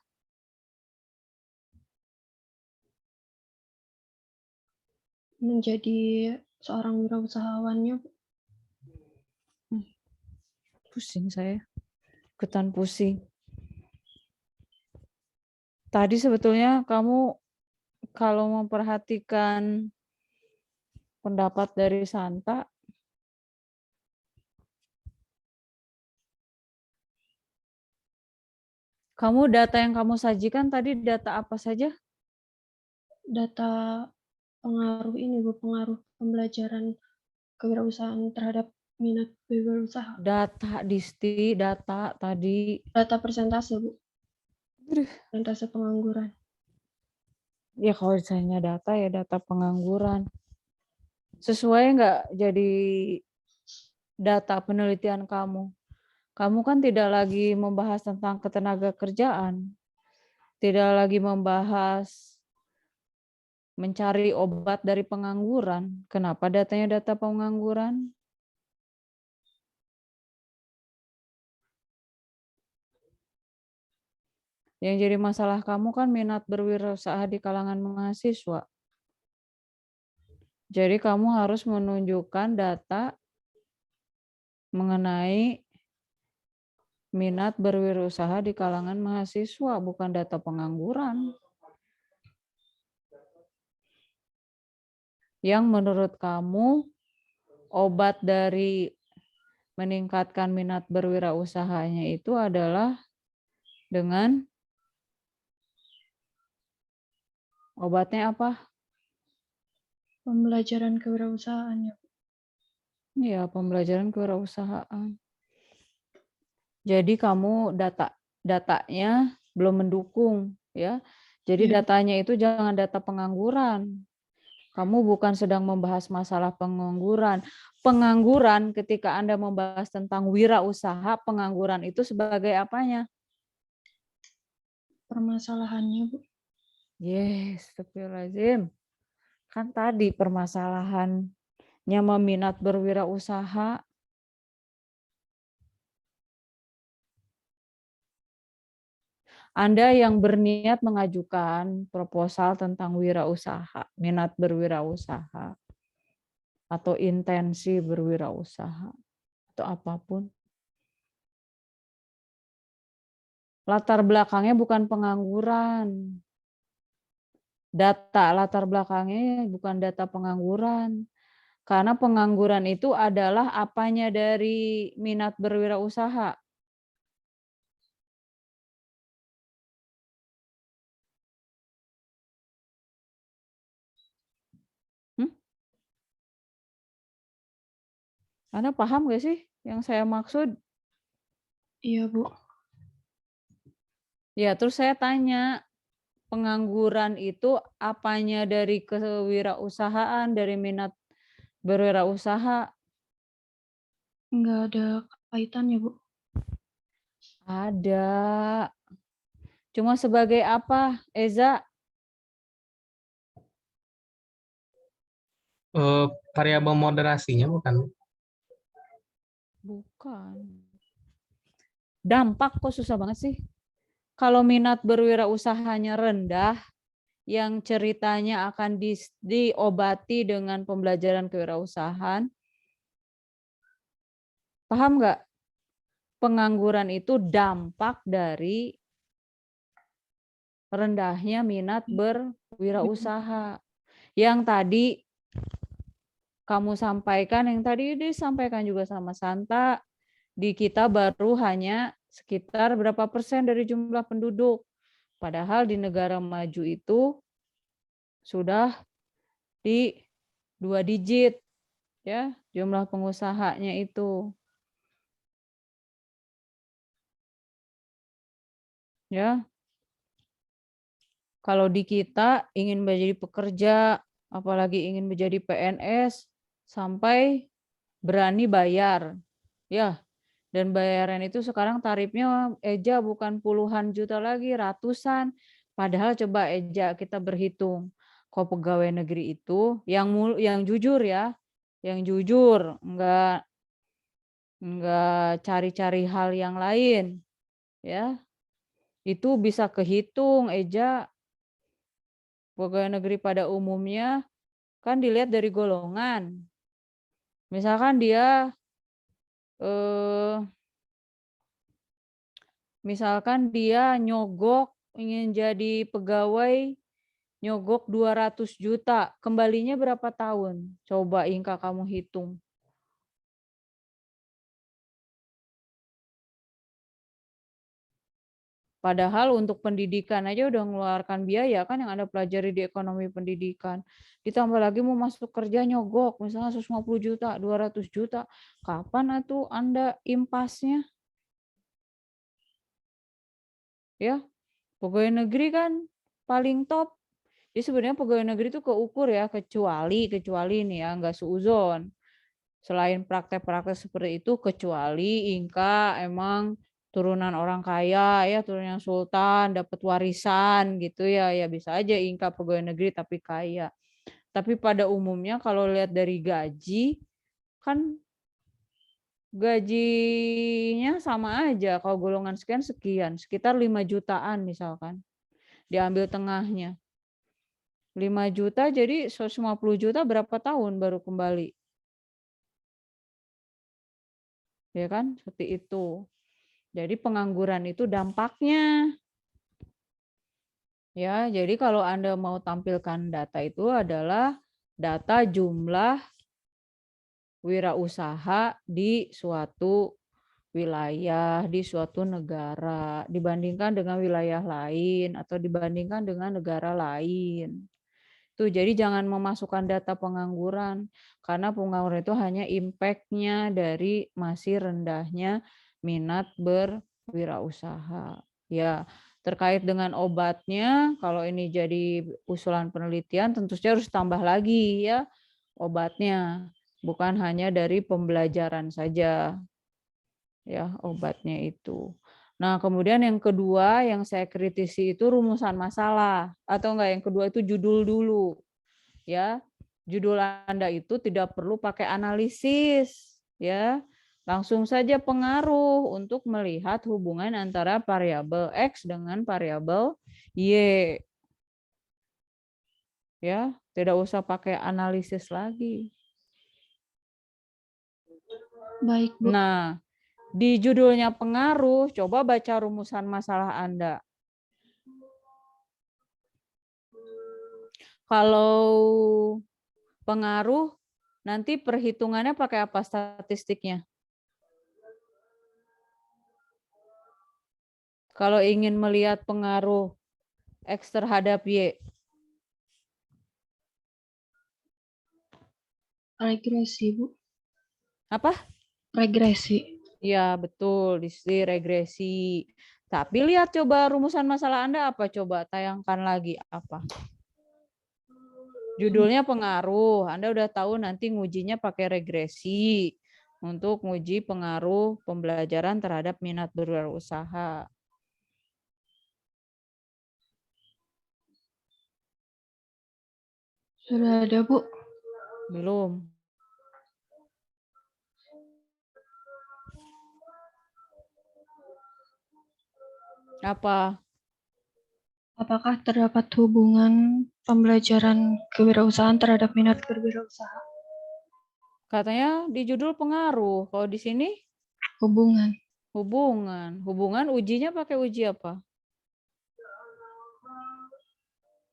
Menjadi seorang wirausahawannya. Pusing saya, ikutan pusing. Tadi sebetulnya kamu kalau memperhatikan pendapat dari Santa, data yang kamu sajikan tadi data apa saja? Data pengaruh ini, Bu, pengaruh pembelajaran kewirausahaan terhadap minat berwirausaha. Data Disti, data tadi. Data persentase, Bu. Persentase pengangguran. Ya kalau misalnya data ya data pengangguran. Sesuai nggak jadi data penelitian kamu? Kamu kan tidak lagi membahas tentang ketenaga kerjaan. Tidak lagi membahas mencari obat dari pengangguran. Kenapa datanya data pengangguran? Yang jadi masalah kamu kan minat berwirausaha di kalangan mahasiswa. Jadi kamu harus menunjukkan data mengenai minat berwirausaha di kalangan mahasiswa, bukan data pengangguran. Yang menurut kamu obat dari meningkatkan minat berwirausahanya itu adalah dengan obatnya apa? Pembelajaran kewirausahaan ya. Ya, pembelajaran kewirausahaan. Jadi kamu datanya belum mendukung ya. Jadi Iya. datanya itu jangan data pengangguran. Kamu bukan sedang membahas masalah pengangguran. Pengangguran ketika Anda membahas tentang wirausaha, pengangguran itu sebagai apanya? Permasalahannya, Bu. Yes, astagfirullahaladzim. Kan tadi permasalahannya meminat berwirausaha. Anda yang berniat mengajukan proposal tentang wirausaha, minat berwirausaha, atau intensi berwirausaha, atau apapun. Latar belakangnya bukan pengangguran. Data latar belakangnya bukan data pengangguran. Karena pengangguran itu adalah apanya dari minat berwirausaha. Anda paham gak sih yang saya maksud? Iya, Bu. Ya, terus saya tanya, pengangguran itu apanya dari kewirausahaan, dari minat berwirausaha? Nggak ada kaitannya, Bu. Ada. Cuma sebagai apa, Eza? Variabel moderasinya bukan? Bukan. Dampak kok susah banget sih? Kalau minat berwirausahanya rendah, yang ceritanya akan diobati dengan pembelajaran kewirausahaan, paham nggak? Pengangguran itu dampak dari rendahnya minat berwirausaha. Yang tadi kamu sampaikan, yang tadi disampaikan juga sama Santa, di kita baru hanya sekitar berapa persen dari jumlah penduduk. Padahal di negara maju itu sudah di 2 digit ya jumlah pengusahanya itu. Ya. Kalau di kita ingin menjadi pekerja, apalagi ingin menjadi PNS, sampai berani bayar. Ya, dan bayaran itu sekarang tarifnya Eja bukan puluhan juta lagi, ratusan. Padahal coba Eja kita berhitung, kok pegawai negeri itu yang jujur ya, yang jujur, enggak cari-cari hal yang lain, ya. Itu bisa kehitung Eja. Pegawai negeri pada umumnya kan dilihat dari golongan. Misalkan dia nyogok, ingin jadi pegawai, nyogok 200 juta, kembalinya berapa tahun? Coba Inka kamu hitung. Padahal untuk pendidikan aja udah mengeluarkan biaya kan yang Anda pelajari di ekonomi pendidikan. Ditambah lagi mau masuk kerja nyogok, misalnya 150 juta, 200 juta. Kapan atuh Anda impasnya? Ya, pegawai negeri kan paling top. Jadi sebenarnya pegawai negeri itu keukur ya, kecuali nih ya, nggak seuzon. Selain praktek-praktek seperti itu, kecuali Inka emang turunan orang kaya ya, turunan sultan, dapat warisan gitu ya, ya bisa aja Inka pegawai negeri tapi kaya. Tapi pada umumnya kalau lihat dari gaji, kan gajinya sama aja, kalau golongan sekian, sekitar 5 jutaan misalkan, diambil tengahnya. 5 juta jadi 150 juta berapa tahun baru kembali? Ya kan, seperti itu. Jadi pengangguran itu dampaknya. Ya, jadi kalau Anda mau tampilkan data itu adalah data jumlah wirausaha di suatu wilayah, di suatu negara, dibandingkan dengan wilayah lain atau dibandingkan dengan negara lain. Tuh, jadi jangan memasukkan data pengangguran, karena pengangguran itu hanya impact-nya dari masih rendahnya minat berwirausaha. Ya, terkait dengan obatnya, kalau ini jadi usulan penelitian, tentu saja harus tambah lagi ya obatnya, bukan hanya dari pembelajaran saja ya obatnya itu. Nah, kemudian yang kedua yang saya kritisi itu rumusan masalah, atau enggak, yang kedua itu judul dulu. Ya, judul Anda itu tidak perlu pakai analisis, ya. Langsung saja pengaruh untuk melihat hubungan antara variabel X dengan variabel Y. Ya, tidak usah pakai analisis lagi. Baik, Bu. Nah, di judulnya pengaruh, coba baca rumusan masalah Anda. Kalau pengaruh, nanti perhitungannya pakai apa statistiknya? Kalau ingin melihat pengaruh X terhadap Y. Regresi, Bu. Apa? Regresi. Ya, betul, di sini regresi. Tapi lihat coba rumusan masalah Anda apa? Coba tayangkan lagi apa? Judulnya pengaruh. Anda udah tahu nanti ngujinya pakai regresi untuk nguji pengaruh pembelajaran terhadap minat berwirausaha. Sudah ada, Bu. Belum. Apa? Apakah terdapat hubungan pembelajaran kewirausahaan terhadap minat berwirausaha? Katanya di judul pengaruh. Kalau di sini Hubungan. hubungan. Hubungan ujinya pakai uji apa?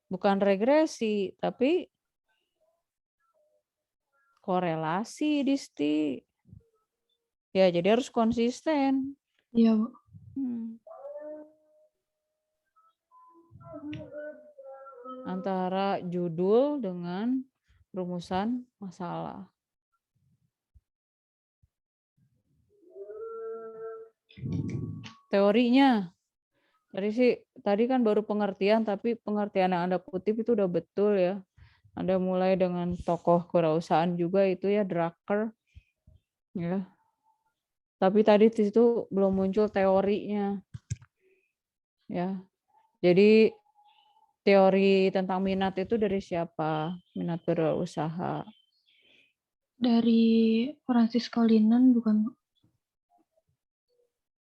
Bukan regresi, tapi korelasi, Disti. Ya, jadi harus konsisten. Iya, Bu. Antara judul dengan rumusan masalah. Teorinya, tadi kan baru pengertian, tapi pengertian yang Anda kutip itu udah betul ya. Anda mulai dengan tokoh kewirausahaan juga itu ya, Drucker. Ya. Tapi tadi di situ belum muncul teorinya. Ya. Jadi teori tentang minat itu dari siapa? Minat berwirausaha. Dari Francisco Linan, bukan?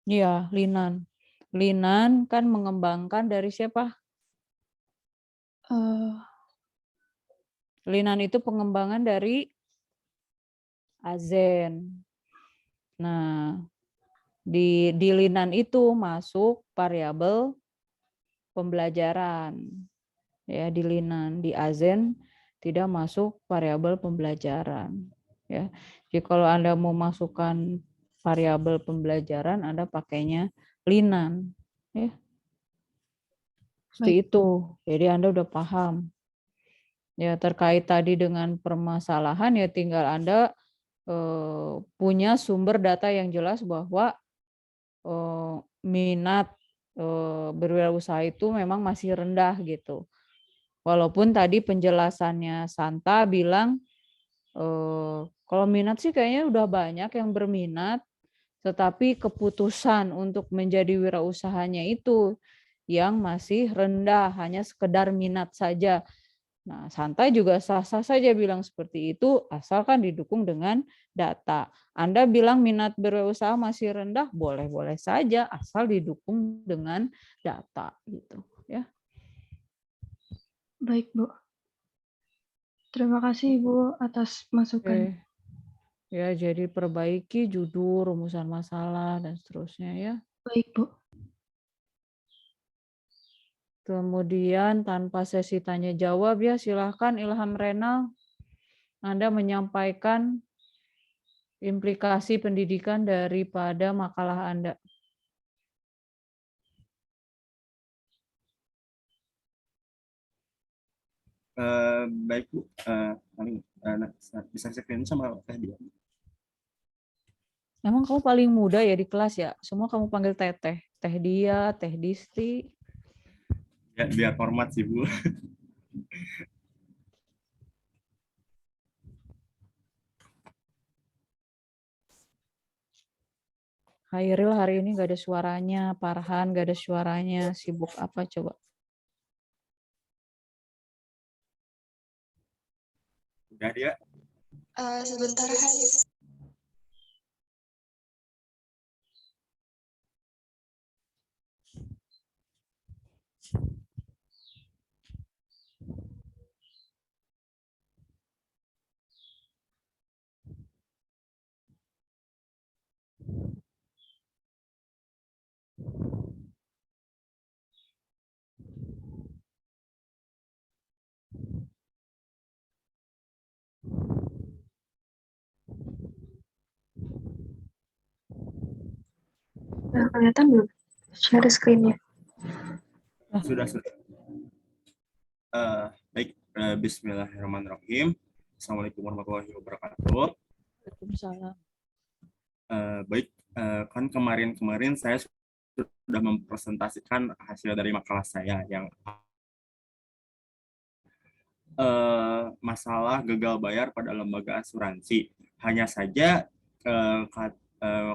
Iya, Linan. Linan kan mengembangkan dari siapa? Linan itu pengembangan dari Azen. Nah, di Linan itu masuk variabel pembelajaran. Ya, di Linan, di Azen tidak masuk variabel pembelajaran. Ya. Jadi kalau Anda mau masukkan variabel pembelajaran, Anda pakainya Linan. Ya. Seperti itu. Jadi Anda udah paham. Ya, terkait tadi dengan permasalahan ya tinggal Anda punya sumber data yang jelas bahwa minat berwirausaha itu memang masih rendah gitu. Walaupun tadi penjelasannya Santa bilang kalau minat sih kayaknya udah banyak yang berminat, tetapi keputusan untuk menjadi wirausahanya itu yang masih rendah, hanya sekedar minat saja. Nah, Santa juga sah-sah saja bilang seperti itu, asalkan didukung dengan data. Anda bilang minat berwirausaha masih rendah, boleh-boleh saja, asal didukung dengan data. Gitu, ya. Baik, Bu. Terima kasih, Bu, atas masukan. Ya, jadi perbaiki judul, rumusan masalah, dan seterusnya ya. Baik, Bu. Kemudian tanpa sesi tanya jawab ya, silahkan Ilham Renal, Anda menyampaikan implikasi pendidikan daripada makalah Anda. Baik Bu, bisa screen sama Teh Dia. Emang kamu paling muda ya di kelas ya? Semua kamu panggil Teteh. Teh Dia, Teh Disti. Ya, biar hormat sih Bu. Hairil hari ini nggak ada suaranya, Farhan nggak ada suaranya, sibuk apa coba? Udah dia. Sebentar, Haris. Udah kelihatan belum? Share screen-nya. Sudah. Baik, bismillahirrahmanirrahim. Assalamualaikum warahmatullahi wabarakatuh. Waalaikumsalam. Baik, kan kemarin saya sudah mempresentasikan hasil dari makalah saya yang masalah gagal bayar pada lembaga asuransi. Hanya saja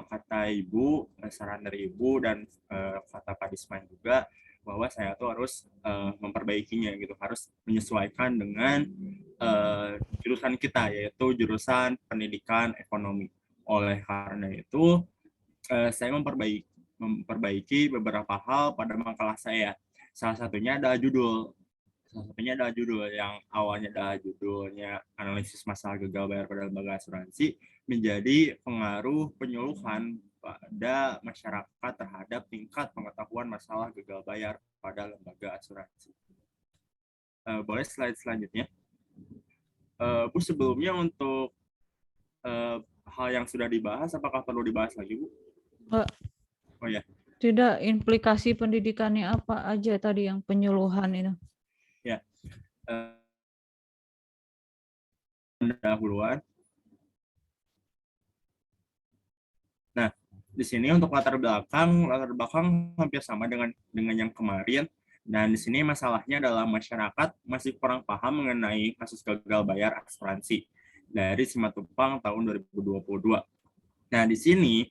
kata Ibu, saran dari Ibu dan kata Pak Disman juga bahwa saya tuh harus memperbaikinya gitu, harus menyesuaikan dengan jurusan kita, yaitu jurusan pendidikan ekonomi. Oleh karena itu saya memperbaiki beberapa hal pada makalah saya. Salah satunya adalah judul. Yang awalnya adalah judulnya analisis masalah gagal bayar pada lembaga asuransi menjadi pengaruh penyuluhan pada masyarakat terhadap tingkat pengetahuan masalah gagal bayar pada lembaga asuransi. Boleh slide selanjutnya. Bu, sebelumnya untuk hal yang sudah dibahas, apakah perlu dibahas lagi, Bu? Oh ya. Tidak, implikasi pendidikannya apa aja tadi yang penyuluhan itu? Ya. Pendahuluan. Nah, di sini untuk latar belakang hampir sama dengan yang kemarin. Dan di sini masalahnya adalah masyarakat masih kurang paham mengenai kasus gagal bayar asuransi dari Simatupang tahun 2022. Nah, di sini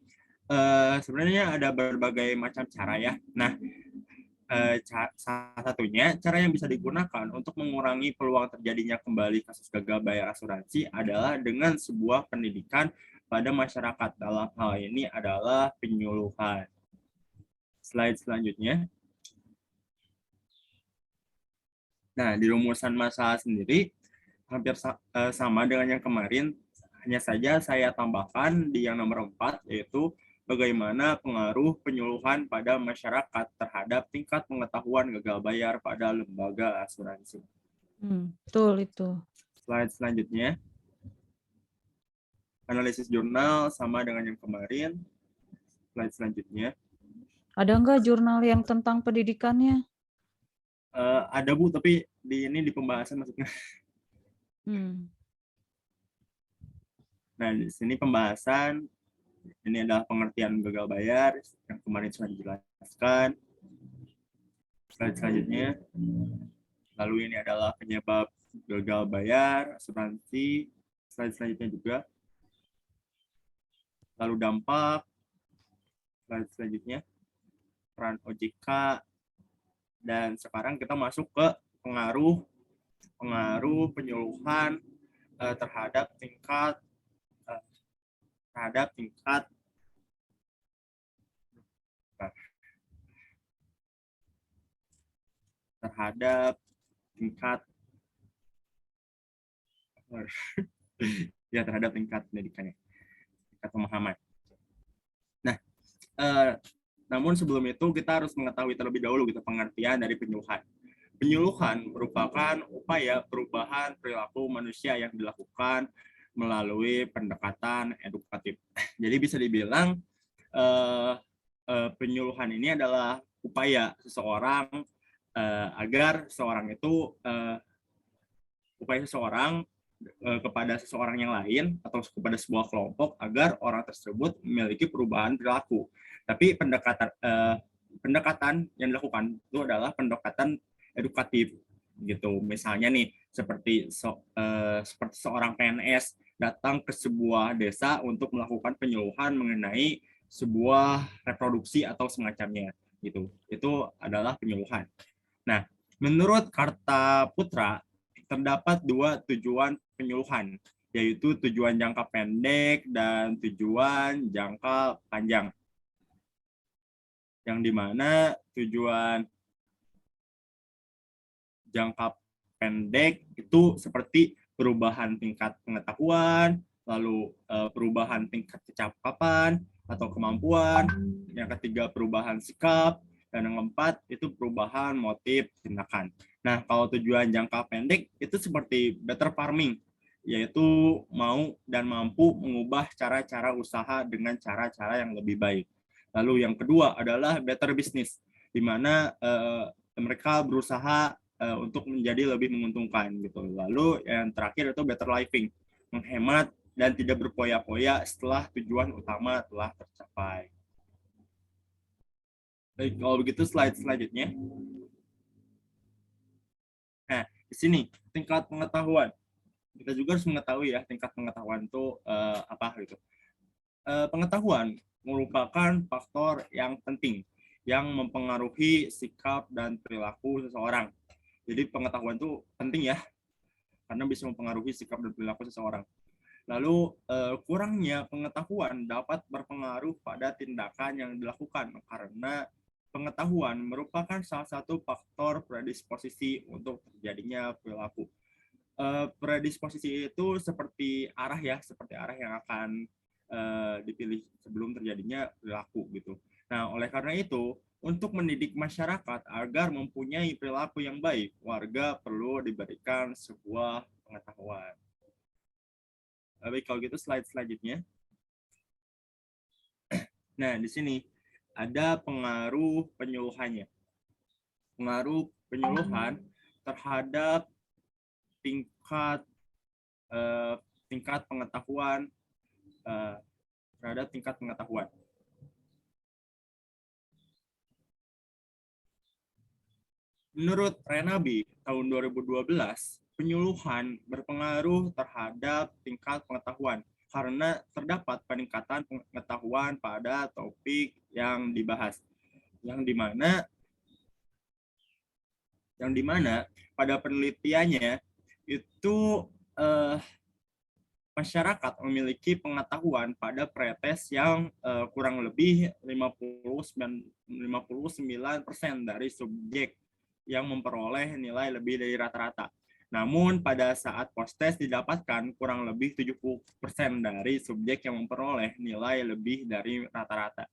sebenarnya ada berbagai macam cara ya. Nah, salah satunya cara yang bisa digunakan untuk mengurangi peluang terjadinya kembali kasus gagal bayar asuransi adalah dengan sebuah pendidikan pada masyarakat. Dalam hal ini adalah penyuluhan. Slide selanjutnya. Nah, di rumusan masalah sendiri hampir sama dengan yang kemarin, hanya saja saya tambahkan di yang nomor 4, yaitu bagaimana pengaruh penyuluhan pada masyarakat terhadap tingkat pengetahuan gagal bayar pada lembaga asuransi. Betul itu. Slide selanjutnya. Analisis jurnal sama dengan yang kemarin. Slide selanjutnya. Ada nggak jurnal yang tentang pendidikannya? Ada Bu, tapi di pembahasan maksudnya. Nah, di sini pembahasan. Ini adalah pengertian gagal bayar yang kemarin sudah dijelaskan. Slide selanjutnya. Lalu ini adalah penyebab gagal bayar asuransi. Slide selanjutnya juga. Lalu dampak. Slide selanjutnya. Peran OJK. Dan sekarang kita masuk ke pengaruh penyuluhan terhadap tingkat pendidikannya, tingkat pemahaman. Nah, Namun sebelum itu kita harus mengetahui terlebih dahulu gitu pengertian dari penyuluhan. Penyuluhan merupakan upaya perubahan perilaku manusia yang dilakukan melalui pendekatan edukatif. Jadi bisa dibilang penyuluhan ini adalah upaya seseorang agar seseorang itu kepada seseorang yang lain atau kepada sebuah kelompok agar orang tersebut memiliki perubahan perilaku. Tapi pendekatan yang dilakukan itu adalah pendekatan edukatif gitu. Misalnya nih seperti seorang PNS datang ke sebuah desa untuk melakukan penyuluhan mengenai sebuah reproduksi atau semacamnya gitu. Itu adalah penyuluhan. Nah, menurut Kartaputra terdapat 2 tujuan penyuluhan, yaitu tujuan jangka pendek dan tujuan jangka panjang. Yang dimana tujuan jangka pendek itu seperti perubahan tingkat pengetahuan, lalu perubahan tingkat kecakapan atau kemampuan, yang ketiga perubahan sikap, dan yang keempat itu perubahan motif tindakan. Nah, kalau tujuan jangka pendek itu seperti better farming, yaitu mau dan mampu mengubah cara-cara usaha dengan cara-cara yang lebih baik. Lalu yang kedua adalah better business, di mana mereka berusaha untuk menjadi lebih menguntungkan gitu. Lalu yang terakhir itu better living, menghemat dan tidak berpoya-poya setelah tujuan utama telah tercapai. Baik, kalau begitu slide selanjutnya. Nah, di sini tingkat pengetahuan. Kita juga harus mengetahui ya tingkat pengetahuan itu apa gitu. Pengetahuan merupakan faktor yang penting yang mempengaruhi sikap dan perilaku seseorang. Jadi pengetahuan itu penting ya, karena bisa mempengaruhi sikap dan perilaku seseorang. Lalu kurangnya pengetahuan dapat berpengaruh pada tindakan yang dilakukan karena pengetahuan merupakan salah satu faktor predisposisi untuk terjadinya perilaku. Predisposisi itu seperti arah yang akan dipilih sebelum terjadinya perilaku gitu. Nah, oleh karena itu, untuk mendidik masyarakat agar mempunyai perilaku yang baik, warga perlu diberikan sebuah pengetahuan. Baik, kalau gitu slide selanjutnya. Nah, di sini ada pengaruh penyuluhannya. Pengaruh penyuluhan terhadap tingkat pengetahuan Menurut Renabi tahun 2012, penyuluhan berpengaruh terhadap tingkat pengetahuan karena terdapat peningkatan pengetahuan pada topik yang dibahas, yang dimana pada penelitiannya itu masyarakat memiliki pengetahuan pada pretest yang kurang lebih 59% dari subjek yang memperoleh nilai lebih dari rata-rata. Namun pada saat post-test didapatkan kurang lebih 70% dari subjek yang memperoleh nilai lebih dari rata-rata.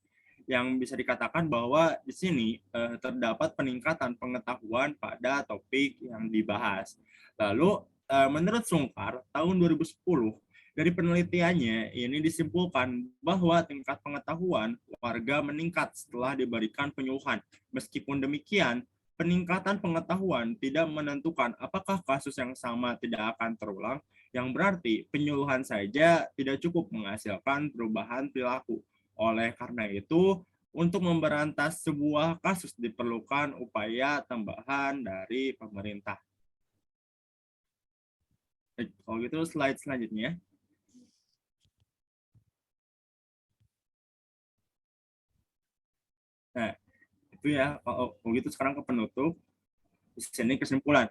Yang bisa dikatakan bahwa di sini terdapat peningkatan pengetahuan pada topik yang dibahas. Lalu menurut Sungkar tahun 2010, dari penelitiannya ini disimpulkan bahwa tingkat pengetahuan warga meningkat setelah diberikan penyuluhan. Meskipun demikian, peningkatan pengetahuan tidak menentukan apakah kasus yang sama tidak akan terulang, yang berarti penyuluhan saja tidak cukup menghasilkan perubahan perilaku. Oleh karena itu, untuk memberantas sebuah kasus diperlukan upaya tambahan dari pemerintah. Kalau gitu slide selanjutnya. Nah, itu ya, kalau gitu sekarang ke penutup. Di sini kesimpulan.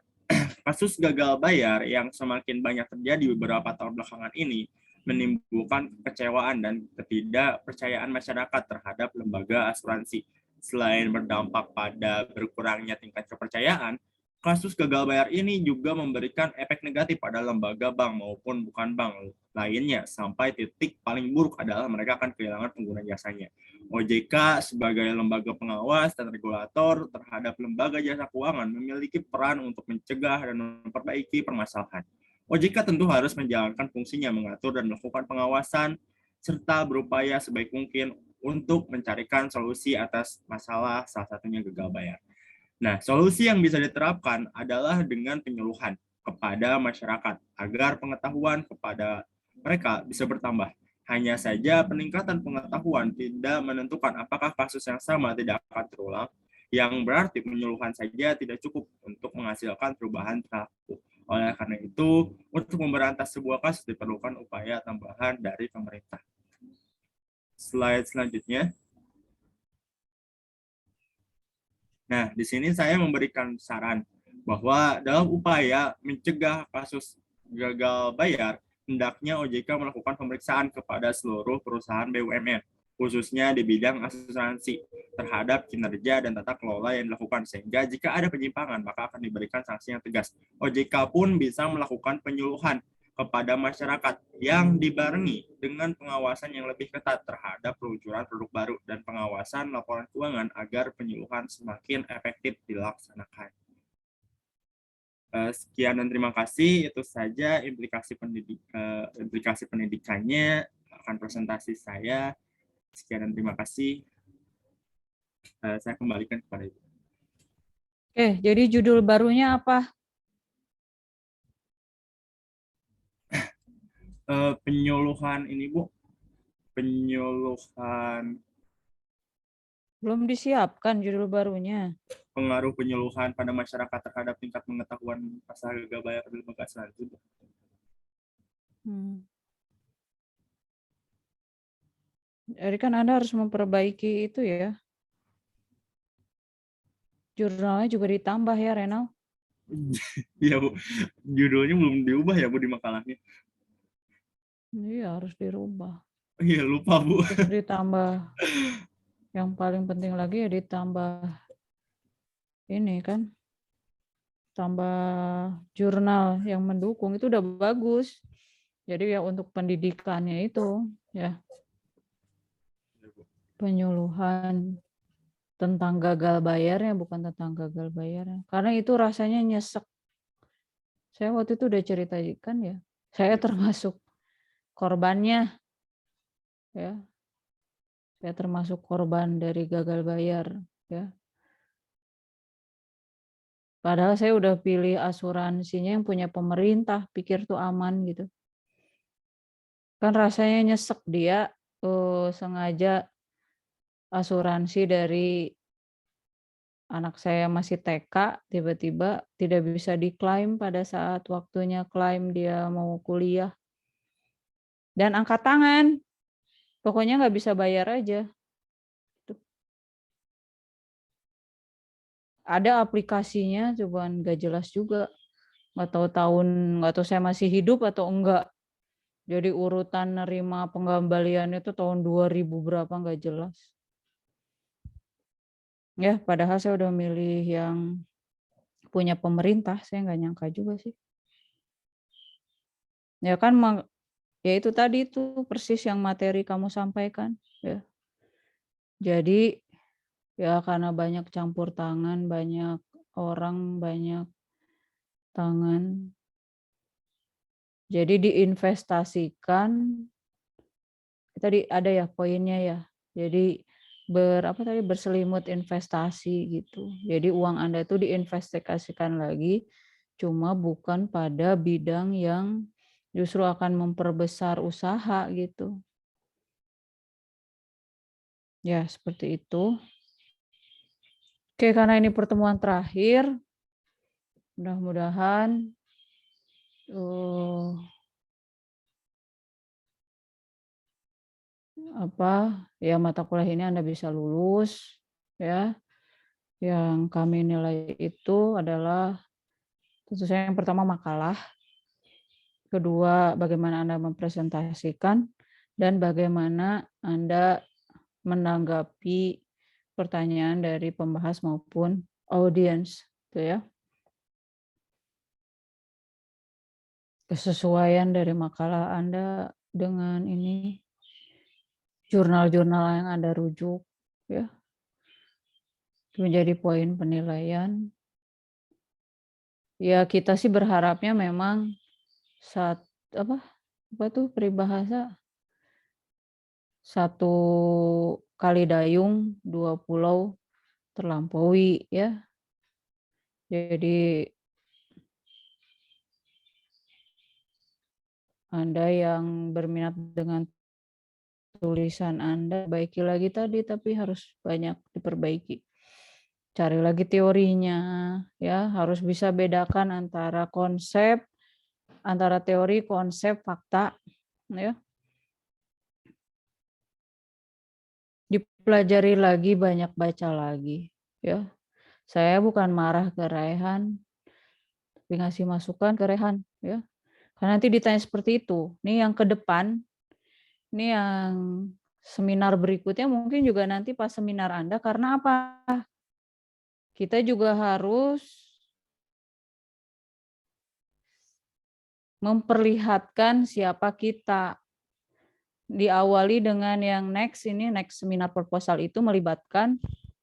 Kasus gagal bayar yang semakin banyak terjadi beberapa tahun belakangan ini menimbulkan kekecewaan dan ketidakpercayaan masyarakat terhadap lembaga asuransi. Selain berdampak pada berkurangnya tingkat kepercayaan, kasus gagal bayar ini juga memberikan efek negatif pada lembaga bank maupun bukan bank lainnya, sampai titik paling buruk adalah mereka akan kehilangan pengguna jasanya. OJK sebagai lembaga pengawas dan regulator terhadap lembaga jasa keuangan memiliki peran untuk mencegah dan memperbaiki permasalahan. OJK tentu harus menjalankan fungsinya mengatur dan melakukan pengawasan, serta berupaya sebaik mungkin untuk mencarikan solusi atas masalah salah satunya gagal bayar. Nah, solusi yang bisa diterapkan adalah dengan penyuluhan kepada masyarakat agar pengetahuan kepada mereka bisa bertambah. Hanya saja peningkatan pengetahuan tidak menentukan apakah kasus yang sama tidak akan terulang, yang berarti penyuluhan saja tidak cukup untuk menghasilkan perubahan perilaku. Oleh karena itu, untuk memberantas sebuah kasus diperlukan upaya tambahan dari pemerintah. Slide selanjutnya. Nah, di sini saya memberikan saran bahwa dalam upaya mencegah kasus gagal bayar, hendaknya OJK melakukan pemeriksaan kepada seluruh perusahaan BUMN, khususnya di bidang asuransi, terhadap kinerja dan tata kelola yang dilakukan, sehingga jika ada penyimpangan, maka akan diberikan sanksi yang tegas. OJK pun bisa melakukan penyuluhan kepada masyarakat yang dibarengi dengan pengawasan yang lebih ketat terhadap peluncuran produk baru dan pengawasan laporan keuangan agar penyuluhan semakin efektif dilaksanakan. Sekian dan terima kasih. Itu saja implikasi pendidikannya akan presentasi saya. Sekian dan terima kasih. Saya kembalikan kepada Ibu. Oke, jadi judul barunya apa? Penyuluhan ini, Bu. Penyuluhan. Belum disiapkan judul barunya. Pengaruh penyuluhan pada masyarakat terhadap tingkat pengetahuan masalah gagal bayar di lembaga asuransi. Jadi kan Anda harus memperbaiki itu ya. Jurnalnya juga ditambah ya, Renal. Iya, Bu. Judulnya belum diubah ya, Bu, di makalahnya. Iya, harus dirubah. Iya, lupa, Bu. Terus ditambah. Yang paling penting lagi ya ditambah ini kan. Tambah jurnal yang mendukung itu udah bagus. Jadi ya untuk pendidikannya itu ya. Penyuluhan tentang gagal bayarnya, bukan tentang gagal bayarnya. Karena itu rasanya nyesek. Saya waktu itu udah ceritakan ya. Saya termasuk korbannya. Ya. Saya termasuk korban dari gagal bayar. Ya. Padahal saya udah pilih asuransinya yang punya pemerintah, pikir tuh aman gitu. Kan rasanya nyesek dia sengaja asuransi dari anak saya masih TK, tiba-tiba tidak bisa diklaim pada saat waktunya klaim dia mau kuliah. Dan angkat tangan, pokoknya nggak bisa bayar aja. Ada aplikasinya, cobaan nggak jelas juga. Nggak tahu nggak tahu saya masih hidup atau enggak. Jadi urutan nerima pengembalian itu tahun 2000 berapa nggak jelas. Ya, padahal saya udah milih yang punya pemerintah, saya nggak nyangka juga sih. Ya kan, ya itu tadi itu persis yang materi kamu sampaikan. Ya. Jadi ya karena banyak campur tangan, banyak orang, banyak tangan. Jadi diinvestasikan, tadi ada ya poinnya ya. Jadi berselimut investasi gitu. Jadi uang Anda itu diinvestasikan lagi, cuma bukan pada bidang yang justru akan memperbesar usaha gitu. Ya, seperti itu. Oke, karena ini pertemuan terakhir, mudah-mudahan mata kuliah ini Anda bisa lulus ya. Yang kami nilai itu adalah tentu saja yang pertama makalah, kedua bagaimana Anda mempresentasikan, dan bagaimana Anda menanggapi pertanyaan dari pembahas maupun audiens, gitu ya. kesesuaian dari makalah Anda dengan ini jurnal-jurnal yang Anda rujuk, ya. Itu menjadi poin penilaian. Ya, kita sih berharapnya memang apa tuh peribahasa, 1 kali dayung 2 pulau terlampaui, ya. Jadi Anda yang berminat dengan tulisan Anda, baiki lagi tadi, tapi harus banyak diperbaiki. Cari lagi teorinya, ya, harus bisa bedakan antara konsep, antara teori, konsep, fakta, ya. Dipelajari lagi, banyak baca lagi, ya. Saya bukan marah ke Raihan, tapi ngasih masukan ke Raihan, ya. Karena nanti ditanya seperti itu. Nih yang ke depan, ini yang seminar berikutnya mungkin juga nanti pas seminar Anda, karena apa? Kita juga harus memperlihatkan siapa kita. Diawali dengan yang next seminar proposal itu melibatkan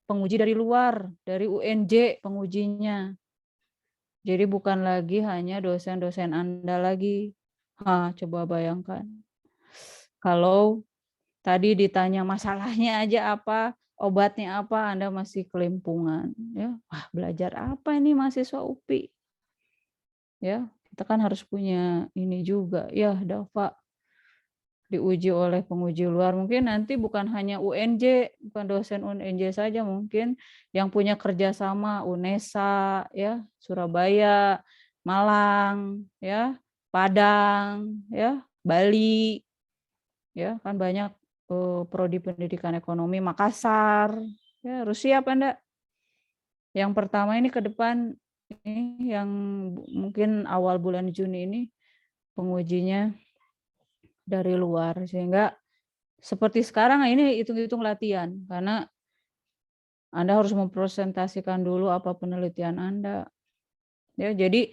penguji dari luar, dari UNJ pengujinya. Jadi bukan lagi hanya dosen-dosen Anda lagi. Coba bayangkan. Kalau tadi ditanya masalahnya aja apa, obatnya apa, Anda masih kelimpungan. Ya, wah, belajar apa ini mahasiswa UPI? Ya, kita kan harus punya ini juga. Ya, Dava, diuji oleh penguji luar. Mungkin nanti bukan hanya UNJ, bukan dosen UNJ saja, mungkin yang punya kerjasama UNESA, ya, Surabaya, Malang, ya, Padang, ya, Bali, ya, kan banyak prodi pendidikan ekonomi, Makassar, ya, harus siap Anda. Yang pertama ini ke depan ini yang mungkin awal bulan Juni ini pengujinya dari luar, sehingga seperti sekarang ini hitung-hitung latihan, karena Anda harus mempresentasikan dulu apa penelitian Anda. Ya, jadi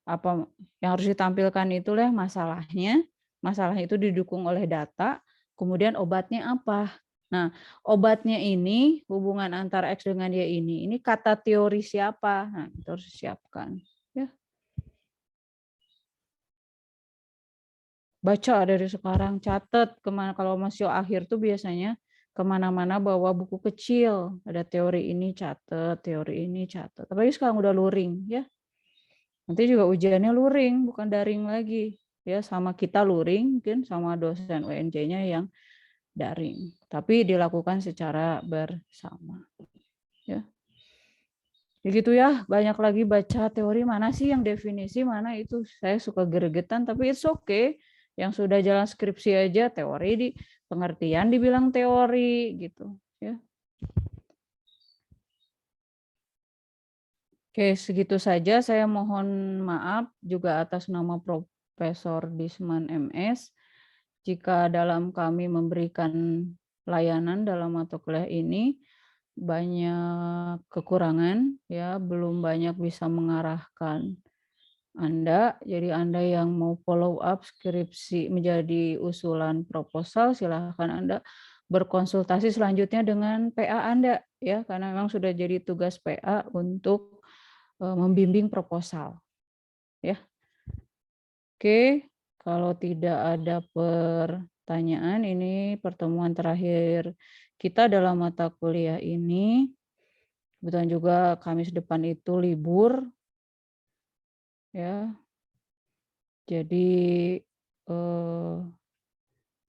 apa yang harus ditampilkan itulah masalahnya. Masalah itu didukung oleh data, kemudian obatnya apa. Nah, obatnya ini hubungan antara X dengan Y ini kata teori siapa? Nah, itu harus disiapkan. Ya. Baca dari sekarang, catat kemana, kalau masih akhir tuh biasanya kemana-mana bawa buku kecil, ada teori ini catat, teori ini catat. Tapi sekarang udah luring, ya. Nanti juga ujiannya luring, bukan daring lagi, ya, sama kita luring, mungkin sama dosen UNJ-nya yang daring, tapi dilakukan secara bersama, ya. Begitu ya, banyak lagi baca teori, mana sih yang definisi, mana itu saya suka gregetan, tapi it's okay. Yang sudah jalan skripsi aja teori di pengertian dibilang teori gitu, ya. Oke, segitu saja. Saya mohon maaf juga atas nama Profesor Disman MS jika dalam kami memberikan layanan dalam mata kuliah ini banyak kekurangan, ya, belum banyak bisa mengarahkan Anda. Jadi Anda yang mau follow up skripsi menjadi usulan proposal, silahkan Anda berkonsultasi selanjutnya dengan PA Anda, ya, karena memang sudah jadi tugas PA untuk membimbing proposal, ya. Oke, kalau tidak ada pertanyaan, ini pertemuan terakhir kita dalam mata kuliah ini. Kebetulan juga Kamis depan itu libur, ya. Jadi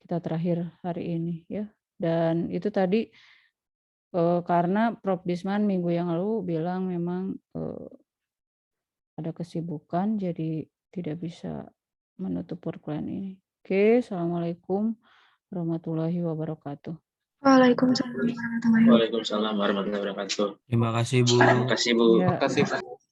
kita terakhir hari ini, ya. Dan itu tadi karena Prof. Disman minggu yang lalu bilang memang ada kesibukan, jadi tidak bisa menutup perkuliahan ini. Oke, Assalamualaikum warahmatullahi wabarakatuh. Waalaikumsalam warahmatullahi wabarakatuh. Waalaikumsalam warahmatullahi wabarakatuh. Terima kasih, Bu. Terima kasih, Bu. Ya. Terima kasih, Pak.